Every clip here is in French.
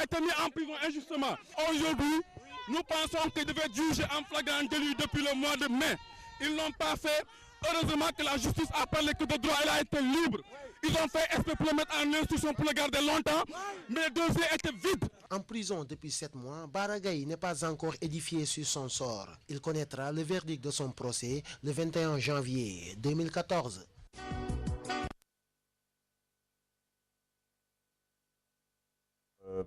été mis en prison injustement. Aujourd'hui, nous pensons qu'il devait être jugé en flagrant délit depuis le mois de mai. Ils n'ont pas fait. Heureusement que la justice a parlé que de droit, elle a été libre. Ils ont fait esprit pour le mettre en instruction pour le garder longtemps, mais le dossier était vide. En prison depuis 7 mois, Bara Gaye n'est pas encore édifié sur son sort. Il connaîtra le verdict de son procès le 21 janvier 2014.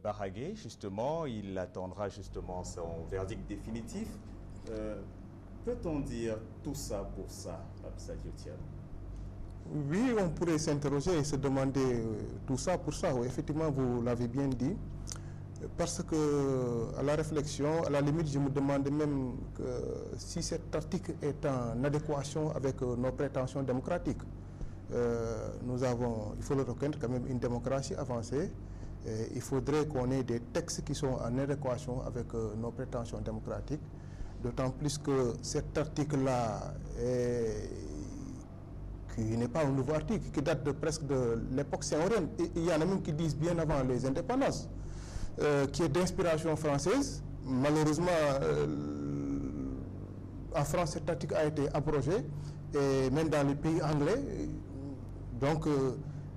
Bara Gaye, justement, il attendra justement son verdict définitif. Peut-on dire tout ça pour ça, Pape Sadio Thiam? Oui, on pourrait s'interroger et se demander tout ça pour ça. Oui, effectivement, vous l'avez bien dit. Parce que, à la réflexion, à la limite, je me demandais même que si cet article est en adéquation avec nos prétentions démocratiques. Nous avons, il faut le reconnaître, quand même une démocratie avancée. Et il faudrait qu'on ait des textes qui sont en adéquation avec nos prétentions démocratiques. D'autant plus que cet article-là, qui n'est pas un nouveau article, qui date presque de l'époque séorienne. Il y en a même qui disent bien avant les indépendances, qui est d'inspiration française. Malheureusement, en France, cet article a été abrogé, et même dans les pays anglais. Donc,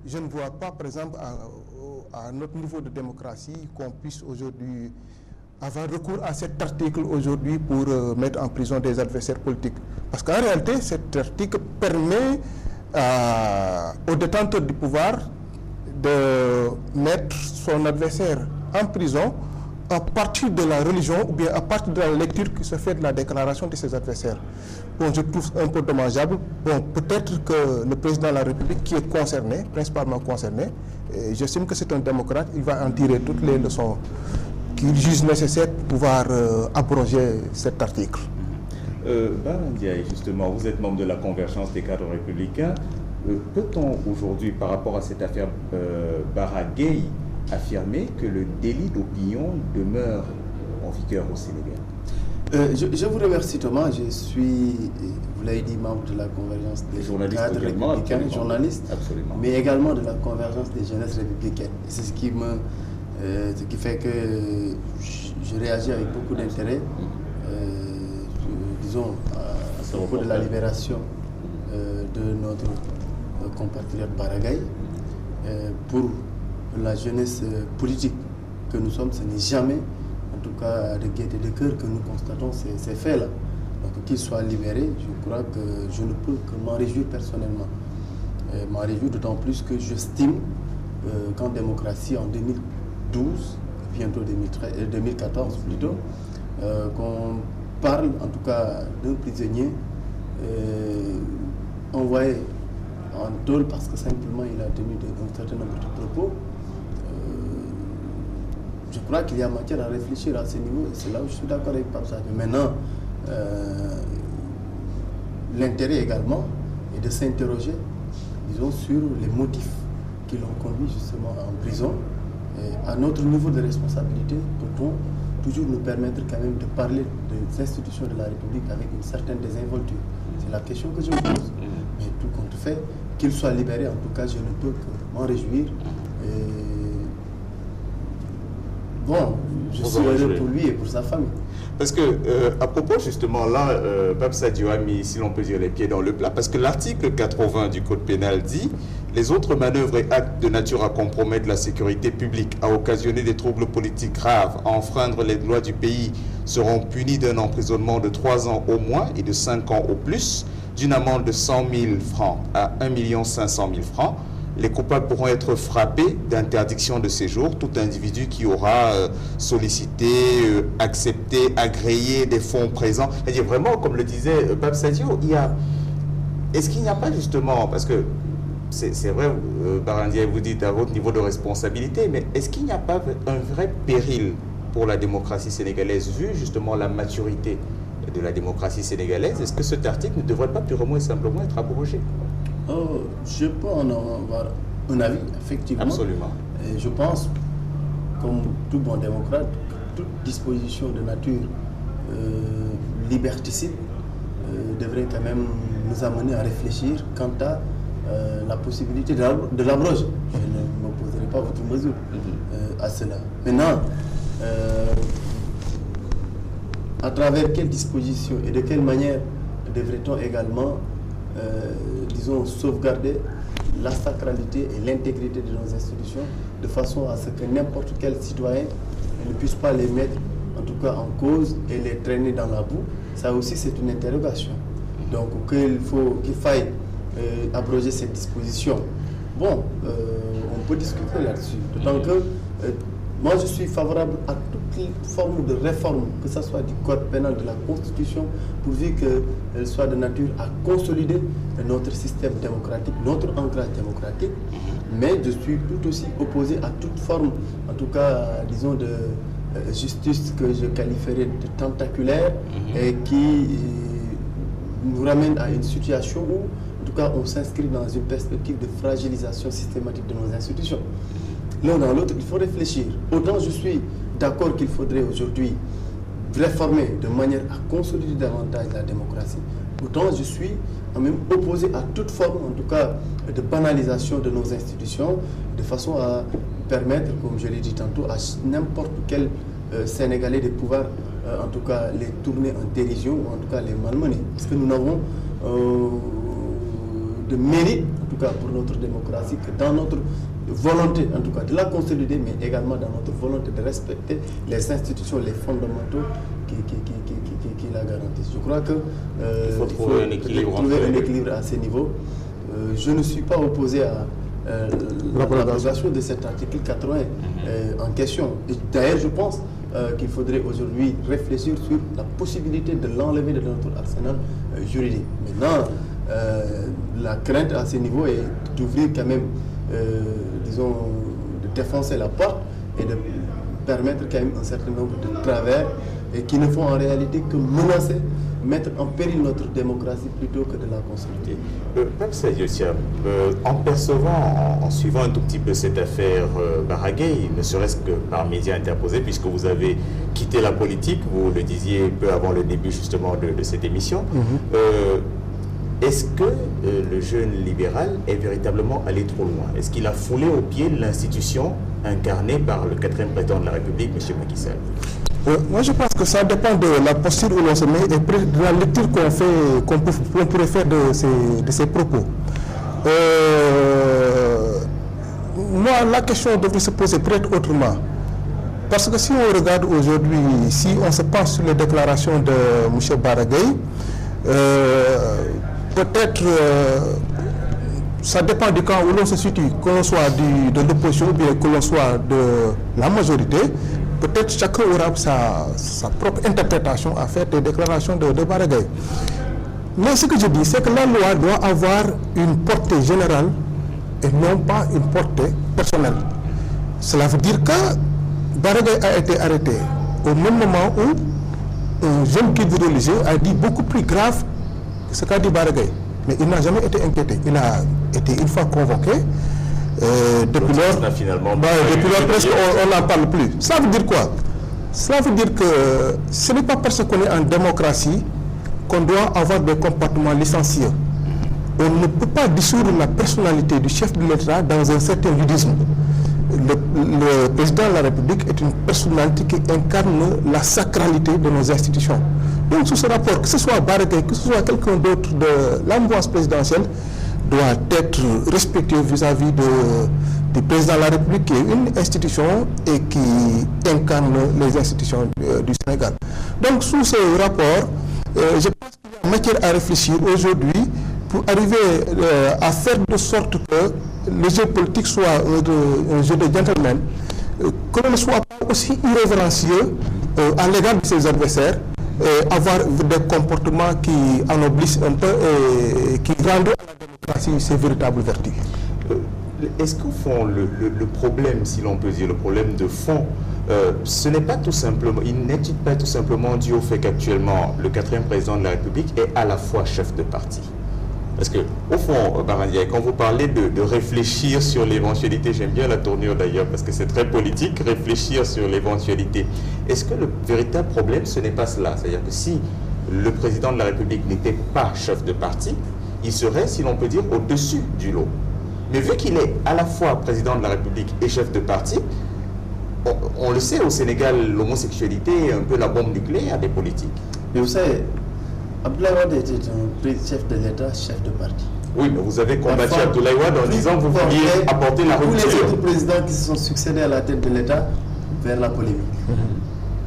je ne vois pas, par exemple, à notre niveau de démocratie, qu'on puisse aujourd'hui avoir recours à cet article aujourd'hui pour mettre en prison des adversaires politiques. Parce qu'en réalité, cet article permet aux détenteurs du pouvoir de mettre son adversaire en prison à partir de la religion ou bien à partir de la lecture qui se fait de la déclaration de ses adversaires. Bon, je trouve un peu dommageable. Bon, peut-être que le président de la République, qui est concerné, principalement concerné, j'estime que c'est un démocrate, il va en tirer toutes les leçons qu'il juge nécessaire pour pouvoir abroger cet article. Bara Ndiaye, justement, vous êtes membre de la convergence des cadres républicains. Peut-on aujourd'hui, par rapport à cette affaire Bara Gaye, affirmer que le délit d'opinion demeure en vigueur au Sénégal? Je vous remercie Thomas, je suis, vous l'avez dit, membre de la convergence des cadres républicains, journaliste, mais également de la convergence des jeunesses républicaines. C'est ce qui fait que je réagis avec beaucoup d'intérêt, disons, à propos de la libération de notre compatriote Bara Gaye. Pour la jeunesse politique que nous sommes, ce n'est jamais, en tout cas de gaieté de cœur, que nous constatons ces faits-là. Donc qu'il soit libéré, je crois que je ne peux que m'en réjouir personnellement. M'en réjouir d'autant plus que j'estime qu'en démocratie, en 2012, bientôt 2014 plutôt, qu'on parle en tout cas d'un prisonnier envoyé en tôle parce que simplement il a tenu un certain nombre de propos. Je crois qu'il y a matière à réfléchir à ce niveau et c'est là où je suis d'accord avec Pape Sadio. Maintenant, l'intérêt également est de s'interroger, disons, sur les motifs qui l'ont conduit justement en prison. Et à notre niveau de responsabilité, peut-on toujours nous permettre quand même de parler des institutions de la République avec une certaine désinvolture? C'est la question que je me pose. Mais tout compte fait, qu'il soit libéré, en tout cas, je ne peux que m'en réjouir. Bon, je suis heureux pour lui et pour sa famille. Parce que, à propos justement, là, Pape Sadio a mis, si l'on peut dire, les pieds dans le plat, parce que l'article 80 du Code pénal dit « Les autres manœuvres et actes de nature à compromettre la sécurité publique, à occasionner des troubles politiques graves, à enfreindre les lois du pays, seront punis d'un emprisonnement de 3 ans au moins et de 5 ans au plus, d'une amende de 100 000 francs à 1 500 000 francs. Les coupables pourront être frappés d'interdiction de séjour. Tout individu qui aura sollicité, accepté, agréé des fonds présents. C'est-à-dire vraiment, comme le disait Pape Sadio, est-ce qu'il n'y a pas justement, parce que c'est vrai, Bara Ndiaye, vous dites à votre niveau de responsabilité, mais est-ce qu'il n'y a pas un vrai péril pour la démocratie sénégalaise, vu justement la maturité de la démocratie sénégalaise? Est-ce que cet article ne devrait pas purement et simplement être abrogé? Je peux en avoir un avis, effectivement. Absolument. Et je pense, comme tout bon démocrate, que toute disposition de nature liberticide devrait quand même nous amener à réfléchir quant à la possibilité de l'abroger. Je ne m'opposerai pas à votre mesure à cela. Maintenant, à travers quelles dispositions et de quelle manière devrait-on également, disons, sauvegarder la sacralité et l'intégrité de nos institutions de façon à ce que n'importe quel citoyen ne puisse pas les mettre en tout cas en cause et les traîner dans la boue. Ça aussi c'est une interrogation. Donc qu'il faille abroger cette disposition. Bon, on peut discuter là-dessus. D'autant que moi je suis favorable à toute forme de réforme, que ce soit du code pénal, de la Constitution, pourvu qu'elle soit de nature à consolider notre système démocratique, notre ancrage démocratique. Mais je suis tout aussi opposé à toute forme, en tout cas, disons, de justice que je qualifierais de tentaculaire et qui nous ramène à une situation où, en tout cas, on s'inscrit dans une perspective de fragilisation systématique de nos institutions. L'un dans l'autre, il faut réfléchir. Autant je suis d'accord qu'il faudrait aujourd'hui réformer de manière à consolider davantage la démocratie, autant je suis même opposé à toute forme, en tout cas, de banalisation de nos institutions, de façon à permettre, comme je l'ai dit tantôt, à n'importe quel Sénégalais de pouvoir, en tout cas, les tourner en dérision ou en tout cas les malmener. Parce que nous n'avons de mérite, en tout cas pour notre démocratie, que dans notre volonté, en tout cas, de la consolider, mais également dans notre volonté de respecter les institutions, les fondamentaux qui la garantissent. Je crois que il faut trouver un équilibre à ces niveaux. Je ne suis pas opposé à l'abrogation de cet article 80 en question. D'ailleurs, je pense qu'il faudrait aujourd'hui réfléchir sur la possibilité de l'enlever de notre arsenal juridique. Maintenant, la crainte à ce niveau est d'ouvrir quand même, disons, de défoncer la porte et de permettre quand même un certain nombre de travers et qui ne font en réalité que menacer, mettre en péril notre démocratie plutôt que de la consolider. Pape Sadio Thiam, en percevant, en suivant un tout petit peu cette affaire Baragay, ne serait-ce que par médias interposés, puisque vous avez quitté la politique, vous le disiez peu avant le début justement de cette émission, est-ce que le jeune libéral est véritablement allé trop loin? Est-ce qu'il a foulé au pied l'institution incarnée par le 4e président de la République, M. Macky Sall? Moi, je pense que ça dépend de la posture où l'on se met et de la lecture qu'on pourrait faire de ces propos. Moi, la question devrait se poser peut-être autrement. Parce que si on regarde aujourd'hui, si on se penche sur les déclarations de M. Baragay, peut-être ça dépend du camp où l'on se situe, que l'on soit de l'opposition ou bien que l'on soit de la majorité. Peut-être chacun aura sa propre interprétation à faire des déclarations de Baragay. Mais ce que je dis, c'est que la loi doit avoir une portée générale et non pas une portée personnelle. Cela veut dire que Baragay a été arrêté au même moment où un jeune guide religieux a dit beaucoup plus grave que ce qu'a dit Baragay. Mais il n'a jamais été inquiété. Il a été une fois convoqué. Depuis lors, presque on n'en parle plus. Cela veut dire quoi? Cela veut dire que ce n'est pas parce qu'on est en démocratie qu'on doit avoir des comportements licencieux. On ne peut pas dissoudre la personnalité du chef de l'État dans un certain ludisme. Le président de la République est une personnalité qui incarne la sacralité de nos institutions. Donc sous ce rapport, que ce soit Baragay, que ce soit quelqu'un d'autre de l'ambiance présidentielle, doit être respecté vis-à-vis du président de la République, qui est une institution et qui incarne les institutions du Sénégal. Donc sous ce rapport, je pense qu'il y a matière à réfléchir aujourd'hui pour arriver à faire de sorte que le jeu politique soit un jeu de gentleman, que l'on ne soit pas aussi irrévérencieux à l'égard de ses adversaires, avoir des comportements qui ennoblissent un peu et qui rendent à la démocratie ses véritables vertus. Est-ce qu'au fond, le problème, si l'on peut dire, le problème de fond, ce n'est pas tout simplement, il n'est-il pas tout simplement dû au fait qu'actuellement, le 4e président de la République est à la fois chef de parti? Parce que, au fond, Barandiaï, quand vous parlez de réfléchir sur l'éventualité, j'aime bien la tournure d'ailleurs, parce que c'est très politique, réfléchir sur l'éventualité. Est-ce que le véritable problème, ce n'est pas cela? C'est-à-dire que si le président de la République n'était pas chef de parti, il serait, si l'on peut dire, au-dessus du lot. Mais vu qu'il est à la fois président de la République et chef de parti, on le sait, au Sénégal, l'homosexualité est un peu la bombe nucléaire des politiques. Mais vous savez, Abdoulaye Wade était un chef de l'État, chef de parti. Oui, mais vous avez combattu Abdoulaye Wade en disant que vous vouliez apporter la rupture. Tous les autres présidents qui se sont succédés à la tête de l'État vers la polémique.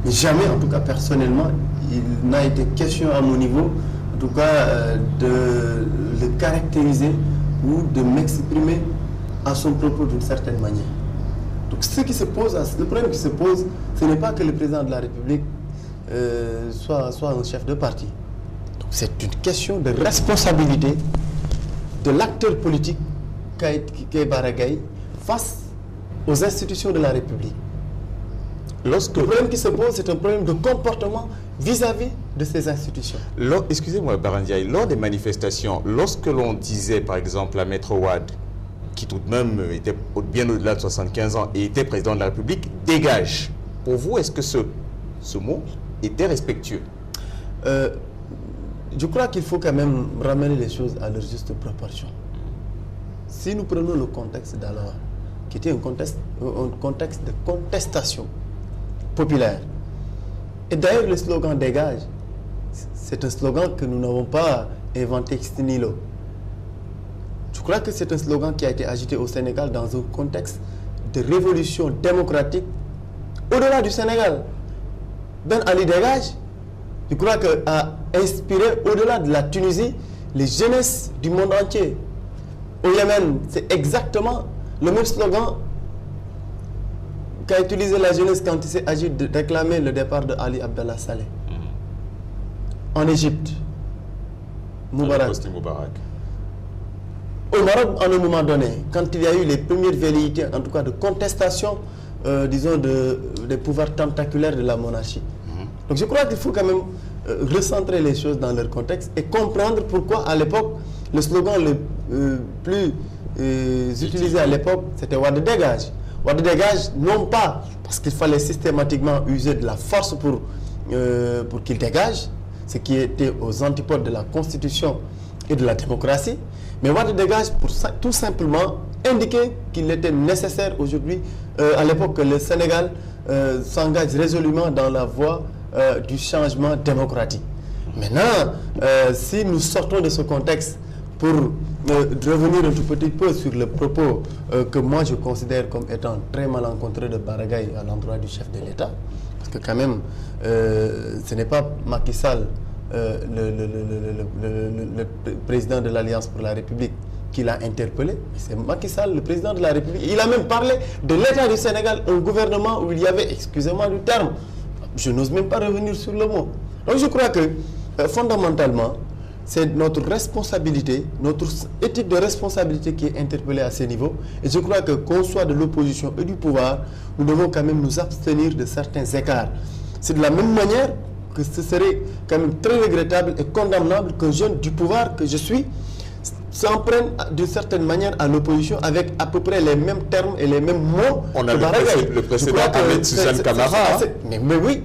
Mais jamais, en tout cas personnellement, il n'a été question à mon niveau, en tout cas, de le caractériser ou de m'exprimer à son propos d'une certaine manière. Donc ce qui se pose, le problème qui se pose, ce n'est pas que le président de la République soit un chef de parti. Donc c'est une question de responsabilité de l'acteur politique qu'est Baragaï face aux institutions de la République. Le problème qui se pose, c'est un problème de comportement vis-à-vis de ces institutions. Excusez-moi, Barandiaï, lors des manifestations, lorsque l'on disait par exemple à Maître Wade, qui tout de même était bien au-delà de 75 ans et était président de la République, dégage. Pour vous, est-ce que ce mot était respectueux? Je crois qu'il faut quand même ramener les choses à leur juste proportion. Si nous prenons le contexte d'alors, qui était un contexte de contestation populaire, et d'ailleurs le slogan « Dégage », c'est un slogan que nous n'avons pas inventé ex nihilo. Je crois que c'est un slogan qui a été agité au Sénégal dans un contexte de révolution démocratique au-delà du Sénégal. Ben Ali dégage, je crois qu'il a inspiré au-delà de la Tunisie les jeunesses du monde entier. Au Yémen, c'est exactement le même slogan qu'a utilisé la jeunesse quand il s'est agi de réclamer le départ de Ali Abdallah Saleh. En Égypte, Moubarak. Au Maroc, à un moment donné, quand il y a eu les premières velléités, en tout cas de contestation, disons, des pouvoirs tentaculaires de la monarchie. Donc je crois qu'il faut quand même recentrer les choses dans leur contexte et comprendre pourquoi, à l'époque, le slogan le plus utilisé à l'époque, c'était « Wade dégage ». Wade dégage, non pas parce qu'il fallait systématiquement user de la force pour qu'il dégage, ce qui était aux antipodes de la Constitution et de la démocratie, mais Wade dégage pour tout simplement indiquer qu'il était nécessaire aujourd'hui, à l'époque, que le Sénégal s'engage résolument dans la voie du changement démocratique. Maintenant, si nous sortons de ce contexte pour revenir un tout petit peu sur le propos que moi je considère comme étant très malencontreux de Baragaï à l'endroit du chef de l'État, parce que quand même, ce n'est pas Macky Sall, le président de l'Alliance pour la République, qui l'a interpellé, c'est Macky Sall, le président de la République. Il a même parlé de l'État du Sénégal, un gouvernement où il y avait, excusez-moi du terme, je n'ose même pas revenir sur le mot. Donc je crois que fondamentalement, c'est notre responsabilité, notre éthique de responsabilité qui est interpellée à ce niveau. Et je crois que qu'on soit de l'opposition et du pouvoir, nous devons quand même nous abstenir de certains écarts. C'est de la même manière que ce serait quand même très regrettable et condamnable qu'un jeune du pouvoir que je suis s'en prenne d'une certaine manière à l'opposition avec à peu près les mêmes termes et les mêmes mots. On a le précédent Ahmed Suzanne Camara. Mais oui,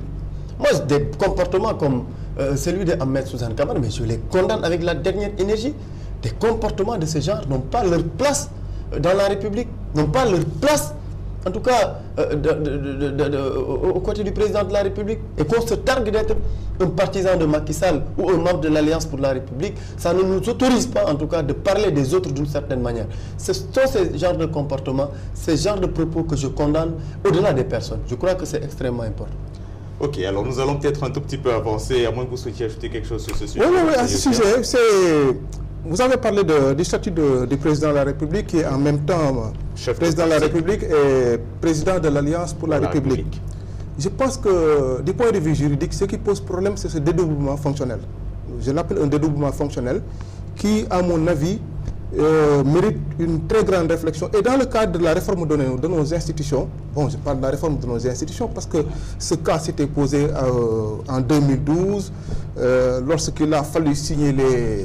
moi des comportements comme celui d'Ahmed Suzanne Camara, mais je les condamne avec la dernière énergie. Des comportements de ce genre n'ont pas leur place dans la République, n'ont pas leur place, en tout cas, aux côtés du président de la République. Et qu'on se targue d'être un partisan de Macky Sall ou un membre de l'Alliance pour la République, ça ne nous autorise pas, en tout cas, de parler des autres d'une certaine manière. Ce sont ces genres de comportements, ces genres de propos que je condamne au-delà des personnes. Je crois que c'est extrêmement important. Ok, alors nous allons peut-être un tout petit peu avancer, à moins que vous souhaitiez ajouter quelque chose sur ce sujet. Oui, à ce sujet, vous avez parlé du statut du président de la République qui est en même temps président de la République et président de l'Alliance pour la République. Je pense que du point de vue juridique, ce qui pose problème, c'est ce dédoublement fonctionnel. Je l'appelle un dédoublement fonctionnel qui, à mon avis, mérite une très grande réflexion. Et dans le cadre de la réforme de nos institutions, bon, je parle de la réforme de nos institutions parce que ce cas s'était posé en 2012, lorsqu'il a fallu signer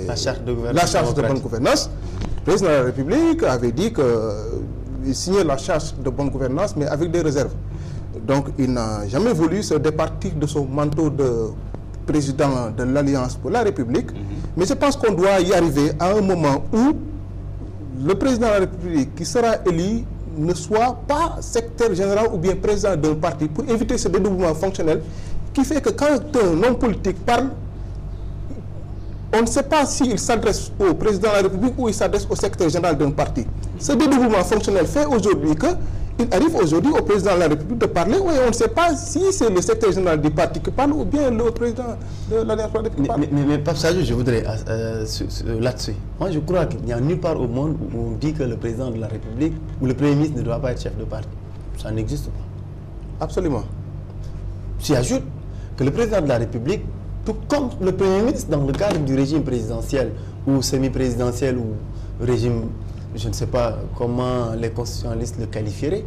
la charte de bonne gouvernance. Le président de la République avait dit qu'il signait la charte de bonne gouvernance, mais avec des réserves. Donc il n'a jamais voulu se départir de son manteau de président de l'Alliance pour la République, Mais je pense qu'on doit y arriver à un moment où le président de la République qui sera élu ne soit pas secrétaire général ou bien président d'un parti, pour éviter ce dédoublement fonctionnel qui fait que quand un homme politique parle, on ne sait pas s'il s'adresse au président de la République ou il s'adresse au secrétaire général d'un parti. Ce dédoublement fonctionnel fait aujourd'hui qu'il arrive aujourd'hui au président de la République de parler, et on ne sait pas si c'est le secrétaire général du parti qui parle ou bien le président de l'Alliance pour la République qui parle. Mais Pape Sadio, je voudrais là-dessus. Moi, je crois qu'il n'y a nulle part au monde où on dit que le président de la République ou le Premier ministre ne doit pas être chef de parti. Ça n'existe pas. Absolument. J'y ajoute que le président de la République, tout comme le Premier ministre dans le cadre du régime présidentiel ou semi-présidentiel ou régime, je ne sais pas comment les constitutionnalistes le qualifieraient,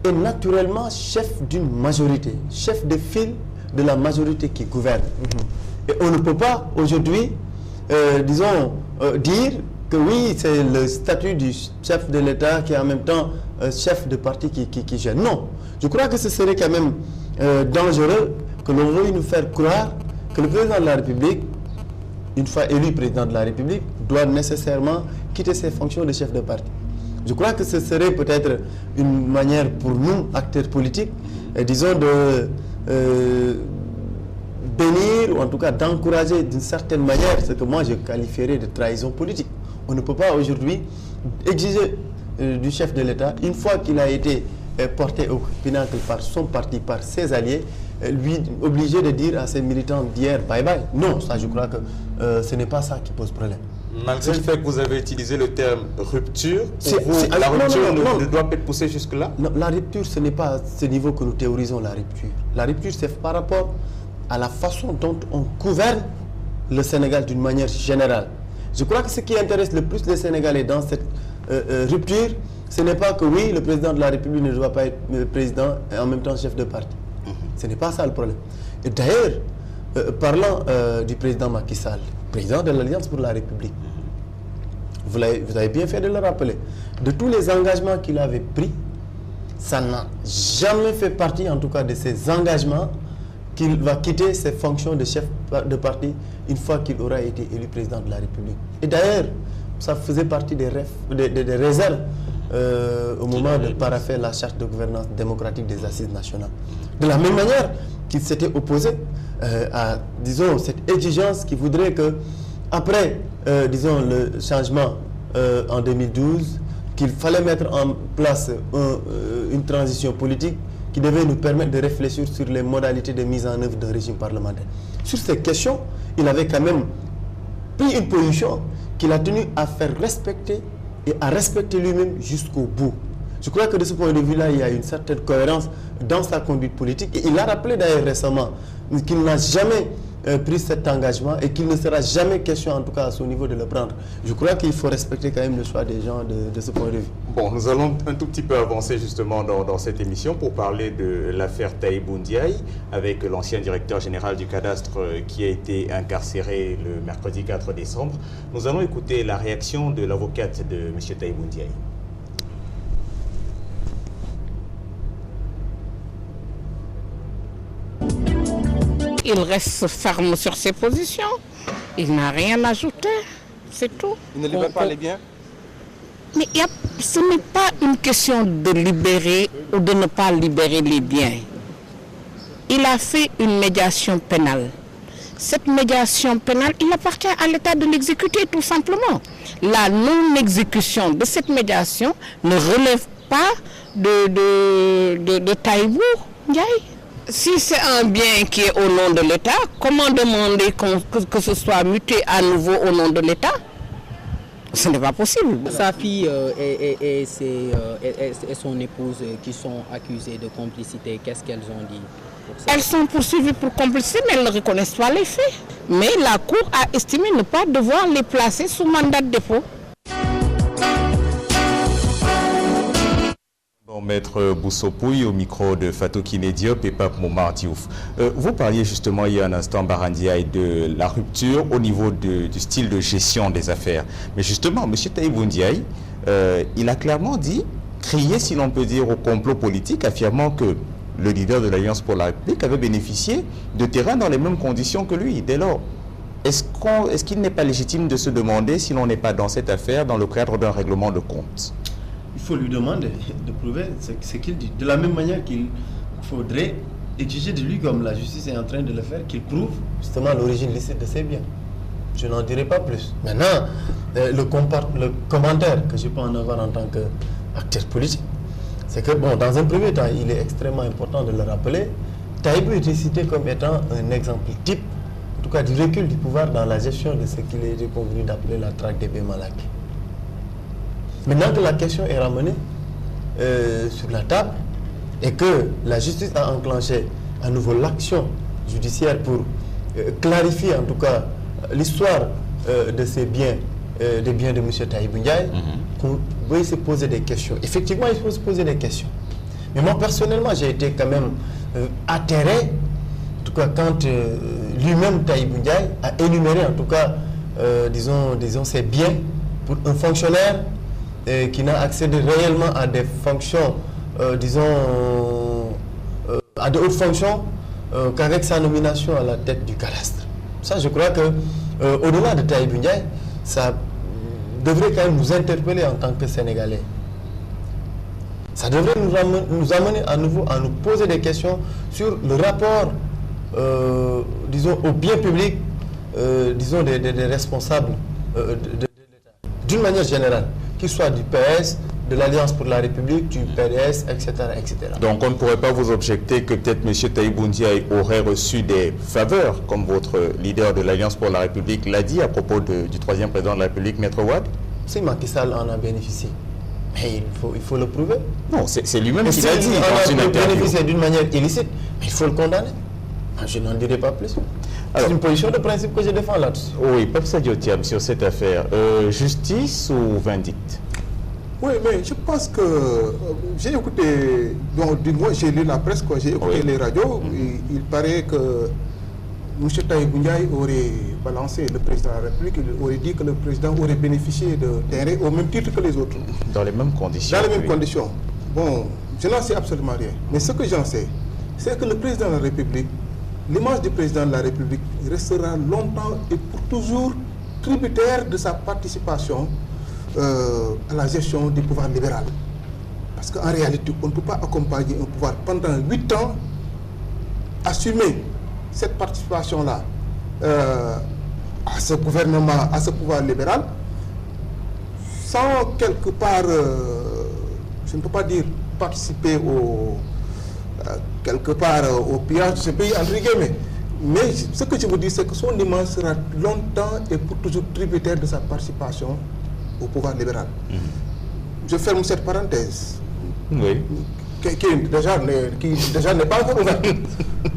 est naturellement chef d'une majorité, chef de file de la majorité qui gouverne. Et on ne peut pas aujourd'hui, dire que oui, c'est le statut du chef de l'État qui est en même temps chef de parti qui gère. Non, je crois que ce serait quand même dangereux que l'on veuille nous faire croire que le président de la République, une fois élu président de la République, doit nécessairement quitter ses fonctions de chef de parti. Je crois que ce serait peut-être une manière pour nous, acteurs politiques, disons de bénir ou en tout cas d'encourager d'une certaine manière ce que moi je qualifierais de trahison politique. On ne peut pas aujourd'hui exiger du chef de l'État, une fois qu'il a été porté au pinacle par son parti, par ses alliés, lui obligé de dire à ses militants d'hier bye bye. Non, ça je crois que ce n'est pas ça qui pose problème. Malgré le fait que vous avez utilisé le terme rupture, pour vous, la rupture ne doit pas être poussée jusque-là? Non, la rupture, ce n'est pas à ce niveau que nous théorisons la rupture. La rupture, c'est par rapport à la façon dont on gouverne le Sénégal d'une manière générale. Je crois que ce qui intéresse le plus les Sénégalais dans cette rupture, ce n'est pas que oui, le président de la République ne doit pas être président et en même temps chef de parti. Ce n'est pas ça le problème. Et d'ailleurs, parlant du président Macky Sall, président de l'Alliance pour la République, vous avez bien fait de le rappeler, de tous les engagements qu'il avait pris, ça n'a jamais fait partie, en tout cas de ces engagements, qu'il va quitter ses fonctions de chef de parti une fois qu'il aura été élu président de la République. Et d'ailleurs, ça faisait partie des réserves au moment de parapher la charte de gouvernance démocratique des assises nationales. De la même manière qu'il s'était opposé à, disons, cette exigence qui voudrait que, après, disons, le changement en 2012, qu'il fallait mettre en place une transition politique qui devait nous permettre de réfléchir sur les modalités de mise en œuvre d'un régime parlementaire. Sur ces questions, il avait quand même pris une position qu'il a tenu à faire respecter et à respecter lui-même jusqu'au bout. Je crois que de ce point de vue-là, il y a une certaine cohérence dans sa conduite politique. Et il a rappelé d'ailleurs récemment qu'il n'a jamais pris cet engagement et qu'il ne sera jamais question, en tout cas à son niveau, de le prendre. Je crois qu'il faut respecter quand même le choix des gens de ce point de vue. Bon, nous allons un tout petit peu avancer justement dans cette émission pour parler de l'affaire Tahibou Ndiaye avec l'ancien directeur général du cadastre qui a été incarcéré le mercredi 4 décembre. Nous allons écouter la réaction de l'avocate de M. Tahibou Ndiaye. Il reste ferme sur ses positions. Il n'a rien ajouté. C'est tout. Il ne libère pas les biens? Mais ce n'est pas une question de libérer ou de ne pas libérer les biens. Il a fait une médiation pénale. Cette médiation pénale, il appartient à l'État de l'exécuter tout simplement. La non-exécution de cette médiation ne relève pas de Tahibou Ndiaye. Si c'est un bien qui est au nom de l'État, comment demander que ce soit muté à nouveau au nom de l'État? Ce n'est pas possible. Sa fille et son épouse qui sont accusées de complicité, qu'est-ce qu'elles ont dit pour ça? Elles sont poursuivies pour complicité, mais elles ne reconnaissent pas les faits. Mais la Cour a estimé ne pas devoir les placer sous mandat de dépôt. Maître Boussopouy au micro de Fatou Kiné Diop et Pape Momar Diouf. Vous parliez justement il y a un instant, Barandiaï, de la rupture au niveau du style de gestion des affaires. Mais justement, M. Tahibou Ndiaye, il a clairement dit, crié si l'on peut dire au complot politique, affirmant que le leader de l'Alliance pour la République avait bénéficié de terrain dans les mêmes conditions que lui. Dès lors, est-ce qu'il n'est pas légitime de se demander si l'on n'est pas dans cette affaire dans le cadre d'un règlement de compte? Il faut lui demander de prouver ce qu'il dit. De la même manière qu'il faudrait exiger de lui, comme la justice est en train de le faire, qu'il prouve justement l'origine licite de ses biens. Je n'en dirai pas plus. Maintenant, le commentaire que je peux en avoir en tant qu'acteur politique, c'est que, bon, dans un premier temps, il est extrêmement important de le rappeler, Tahibou était cité comme étant un exemple type, en tout cas du recul du pouvoir dans la gestion de ce qu'il est convenu d'appeler la traque des biens mal acquis. Maintenant que la question est ramenée sur la table et que la justice a enclenché à nouveau l'action judiciaire pour clarifier en tout cas l'histoire de ces biens, des biens de M. Tahibou Ndiaye, qu'on peut se poser des questions. Effectivement, il faut se poser des questions. Mais moi, personnellement, j'ai été quand même atterré, en tout cas quand lui-même, Tahibou Ndiaye, a énuméré en tout cas, disons ses biens pour un fonctionnaire qui n'a accédé réellement à des fonctions, à de hautes fonctions qu'avec sa nomination à la tête du cadastre. Ça, je crois que au-delà de Tahibou Ndiaye, ça devrait quand même nous interpeller en tant que Sénégalais. Ça devrait nous amener à nouveau à nous poser des questions sur le rapport, disons, au bien public, disons, des responsables de l'État. D'une manière générale, qu'ils soient du PS, de l'Alliance pour la République, du PDS, etc., etc. Donc on ne pourrait pas vous objecter que peut-être M. Tahibou Ndiaye aurait reçu des faveurs, comme votre leader de l'Alliance pour la République l'a dit à propos du troisième président de la République, Maître Wade? Si Macky Sall en a bénéficié, mais il faut le prouver. Non, c'est lui-même qui l'a dit dans une interview. Bénéficié d'une manière illicite, mais il faut le condamner. Je n'en dirai pas plus. C'est une position de principe que je défends là-dessus. Oui, Pape Sadio Thiam, sur cette affaire, justice ou vindicte? Oui, mais je pense que j'ai écouté, donc du moins j'ai lu la presse, j'ai écouté les radios, il paraît que M. Tahibou Ndiaye aurait balancé le président de la République, il aurait dit que le président aurait bénéficié de terrain au même titre que les autres. Dans les mêmes conditions. Dans les mêmes conditions. Bon, je n'en sais absolument rien. Mais ce que j'en sais, c'est que le président de la République, l'image du président de la République restera longtemps et pour toujours tributaire de sa participation à la gestion du pouvoir libéral. Parce qu'en réalité, on ne peut pas accompagner un pouvoir pendant 8 ans, assumer cette participation-là à ce gouvernement, à ce pouvoir libéral, sans quelque part, je ne peux pas dire participer quelque part au pillage de ce pays, entre guillemets. Mais ce que je vous dis, c'est que son image sera longtemps et pour toujours tributaire de sa participation au pouvoir libéral. Je ferme cette parenthèse. Oui. Qui déjà n'est pas encore ouverte.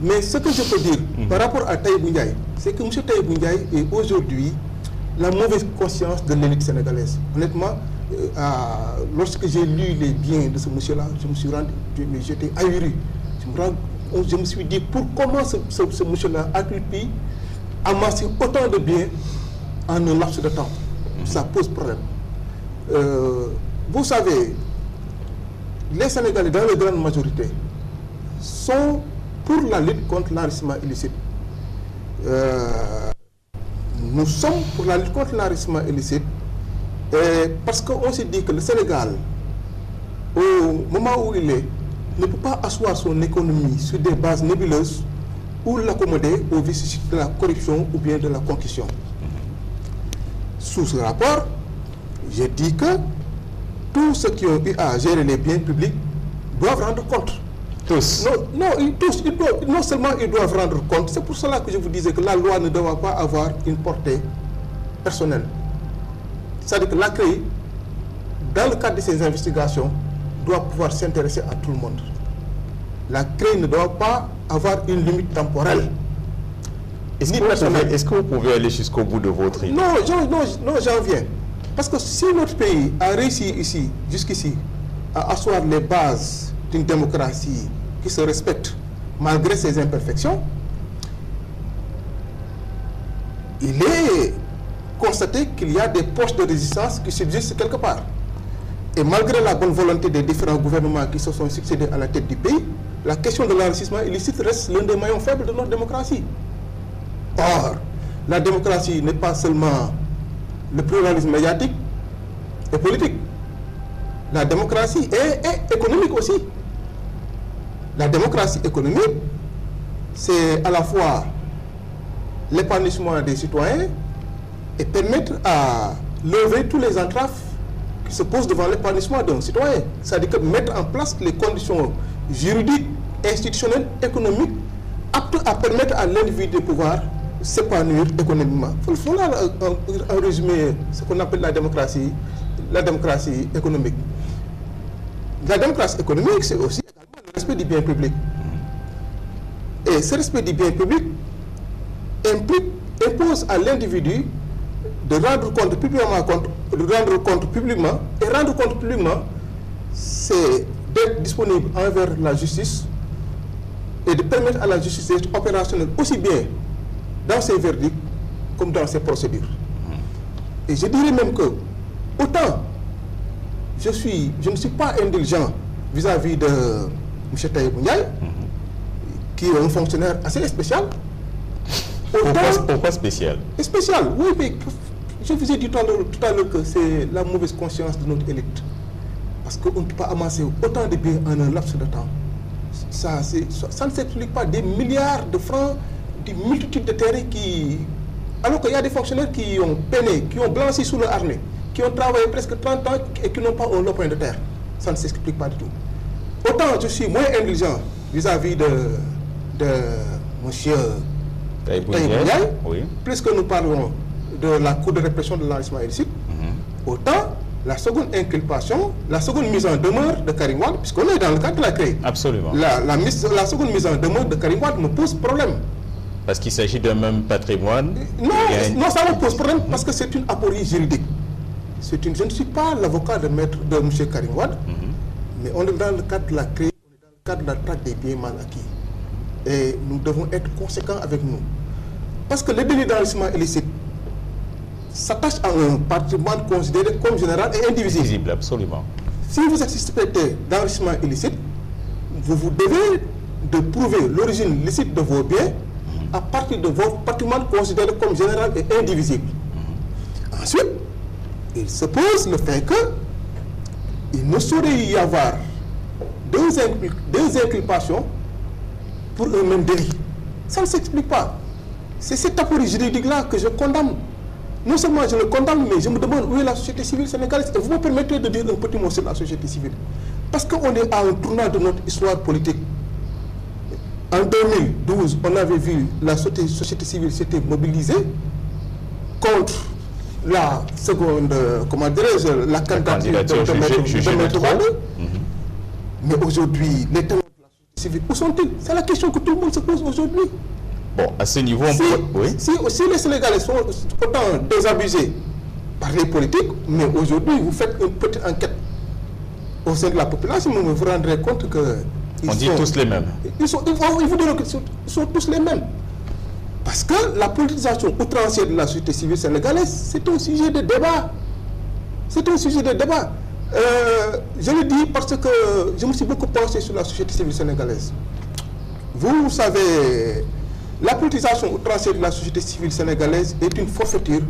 Mais ce que je peux dire par rapport à Tahibou Ndiaye, c'est que M. Tahibou Ndiaye est aujourd'hui la mauvaise conscience de l'élite sénégalaise. Honnêtement, lorsque j'ai lu les biens de ce monsieur-là, je me suis rendu, j'étais ahuri. Je me suis dit, comment ce monsieur-là a pu amasser autant de biens en un laps de temps? Ça pose problème. Vous savez, les Sénégalais, dans la grande majorité, sont pour la lutte contre l'enrichissement illicite. Nous sommes pour la lutte contre l'enrichissement illicite parce qu'on s'est dit que le Sénégal, au moment où il est, ne peut pas asseoir son économie sur des bases nébuleuses ou l'accommoder aux vicissitudes de la corruption ou bien de la concussion. Sous ce rapport, j'ai dit que tous ceux qui ont eu à gérer les biens publics doivent rendre compte. Tous? Tous. Non seulement ils doivent rendre compte, c'est pour cela que je vous disais que la loi ne doit pas avoir une portée personnelle. C'est-à-dire que la CREI, dans le cadre de ses investigations, doit pouvoir s'intéresser à tout le monde. La CREI ne doit pas avoir une limite temporelle. Est-ce que vous pouvez aller jusqu'au bout de votre idée? Non, j'en viens. Parce que si notre pays a réussi jusqu'ici, à asseoir les bases d'une démocratie qui se respecte malgré ses imperfections, il est constaté qu'il y a des poches de résistance qui subsistent quelque part. Et malgré la bonne volonté des différents gouvernements qui se sont succédés à la tête du pays, la question de l'enrichissement illicite reste l'un des maillons faibles de notre démocratie. Or, la démocratie n'est pas seulement le pluralisme médiatique et politique. La démocratie est économique aussi. La démocratie économique, c'est à la fois l'épanouissement des citoyens et permettre à lever tous les entraves qui se posent devant l'épanouissement d'un citoyen. C'est-à-dire que mettre en place les conditions juridiques, institutionnelles, économiques, aptes à permettre à l'individu de pouvoir s'épanouir économiquement. Il faut là en résumer ce qu'on appelle la démocratie économique. La démocratie économique, c'est aussi également le respect du bien public. Et ce respect du bien public impose à l'individu de rendre compte publiquement, c'est d'être disponible envers la justice et de permettre à la justice d'être opérationnelle aussi bien dans ses verdicts comme dans ses procédures. Et je dirais même que autant je ne suis pas indulgent vis-à-vis de M. Taïb Ndiaye, qui est un fonctionnaire assez spécial. Pourquoi spécial? Spécial, oui, mais je vous ai dit tout à l'heure que c'est la mauvaise conscience de notre élite. Parce qu'on ne peut pas amasser autant de biens en un laps de temps. Ça ne s'explique pas. Des milliards de francs, des multitudes de terrains qui... Alors qu'il y a des fonctionnaires qui ont peiné, qui ont blanchi sous leur armée, qui ont travaillé presque 30 ans et qui n'ont pas un lopin de terre. Ça ne s'explique pas du tout. Autant je suis moins indulgent vis-à-vis de M. Taïb Ndiaye, oui. Puisque nous parlons de la Cour de répression de l'enrichissement illicite, autant la seconde inculpation, la seconde mise en demeure de Karim Wade, puisqu'on est dans le cadre de la CREI. Absolument. La seconde mise en demeure de Karim Wade me pose problème. Parce qu'il s'agit d'un même patrimoine? Non, ça me pose problème parce que c'est une aporie juridique. Je ne suis pas l'avocat de M. Karim Wade, mais on est dans le cadre de la CREI, on est dans le cadre de la traite des biens mal acquis. Et nous devons être conséquents avec nous. Parce que le délit d'enrichissement illicite s'attache à un patrimoine considéré comme général et indivisible. Absolument. Si vous êtes suspecté d'enrichissement illicite, vous devez de prouver l'origine licite de vos biens à partir de votre patrimoine considéré comme général et indivisible. Ensuite, il se pose le fait que il ne saurait y avoir deux inculpations pour un même délit. Ça ne s'explique pas. C'est cette aporie juridique-là que je condamne. Non seulement je le condamne, mais je me demande où est la société civile sénégalaise. Et vous me permettez de dire un petit mot sur la société civile. Parce qu'on est à un tournant de notre histoire politique. En 2012, on avait vu la société civile s'était mobilisée contre la seconde, comment dirais-je, la candidature de Maître Wade. Mais aujourd'hui, les témoins de la société civile, où sont-ils? C'est la question que tout le monde se pose aujourd'hui. Bon, à ce niveau, si les Sénégalais sont autant désabusés par les politiques, mais aujourd'hui, vous faites une petite enquête au sein de la population, vous vous rendrez compte que... On dit tous les mêmes. Il faut dire qu'ils sont tous les mêmes. Parce que la politisation outrancière de la société civile sénégalaise, c'est un sujet de débat. C'est un sujet de débat. Je le dis parce que je me suis beaucoup penché sur la société civile sénégalaise. Vous savez, la politisation outrancière de la société civile sénégalaise est une forfaiture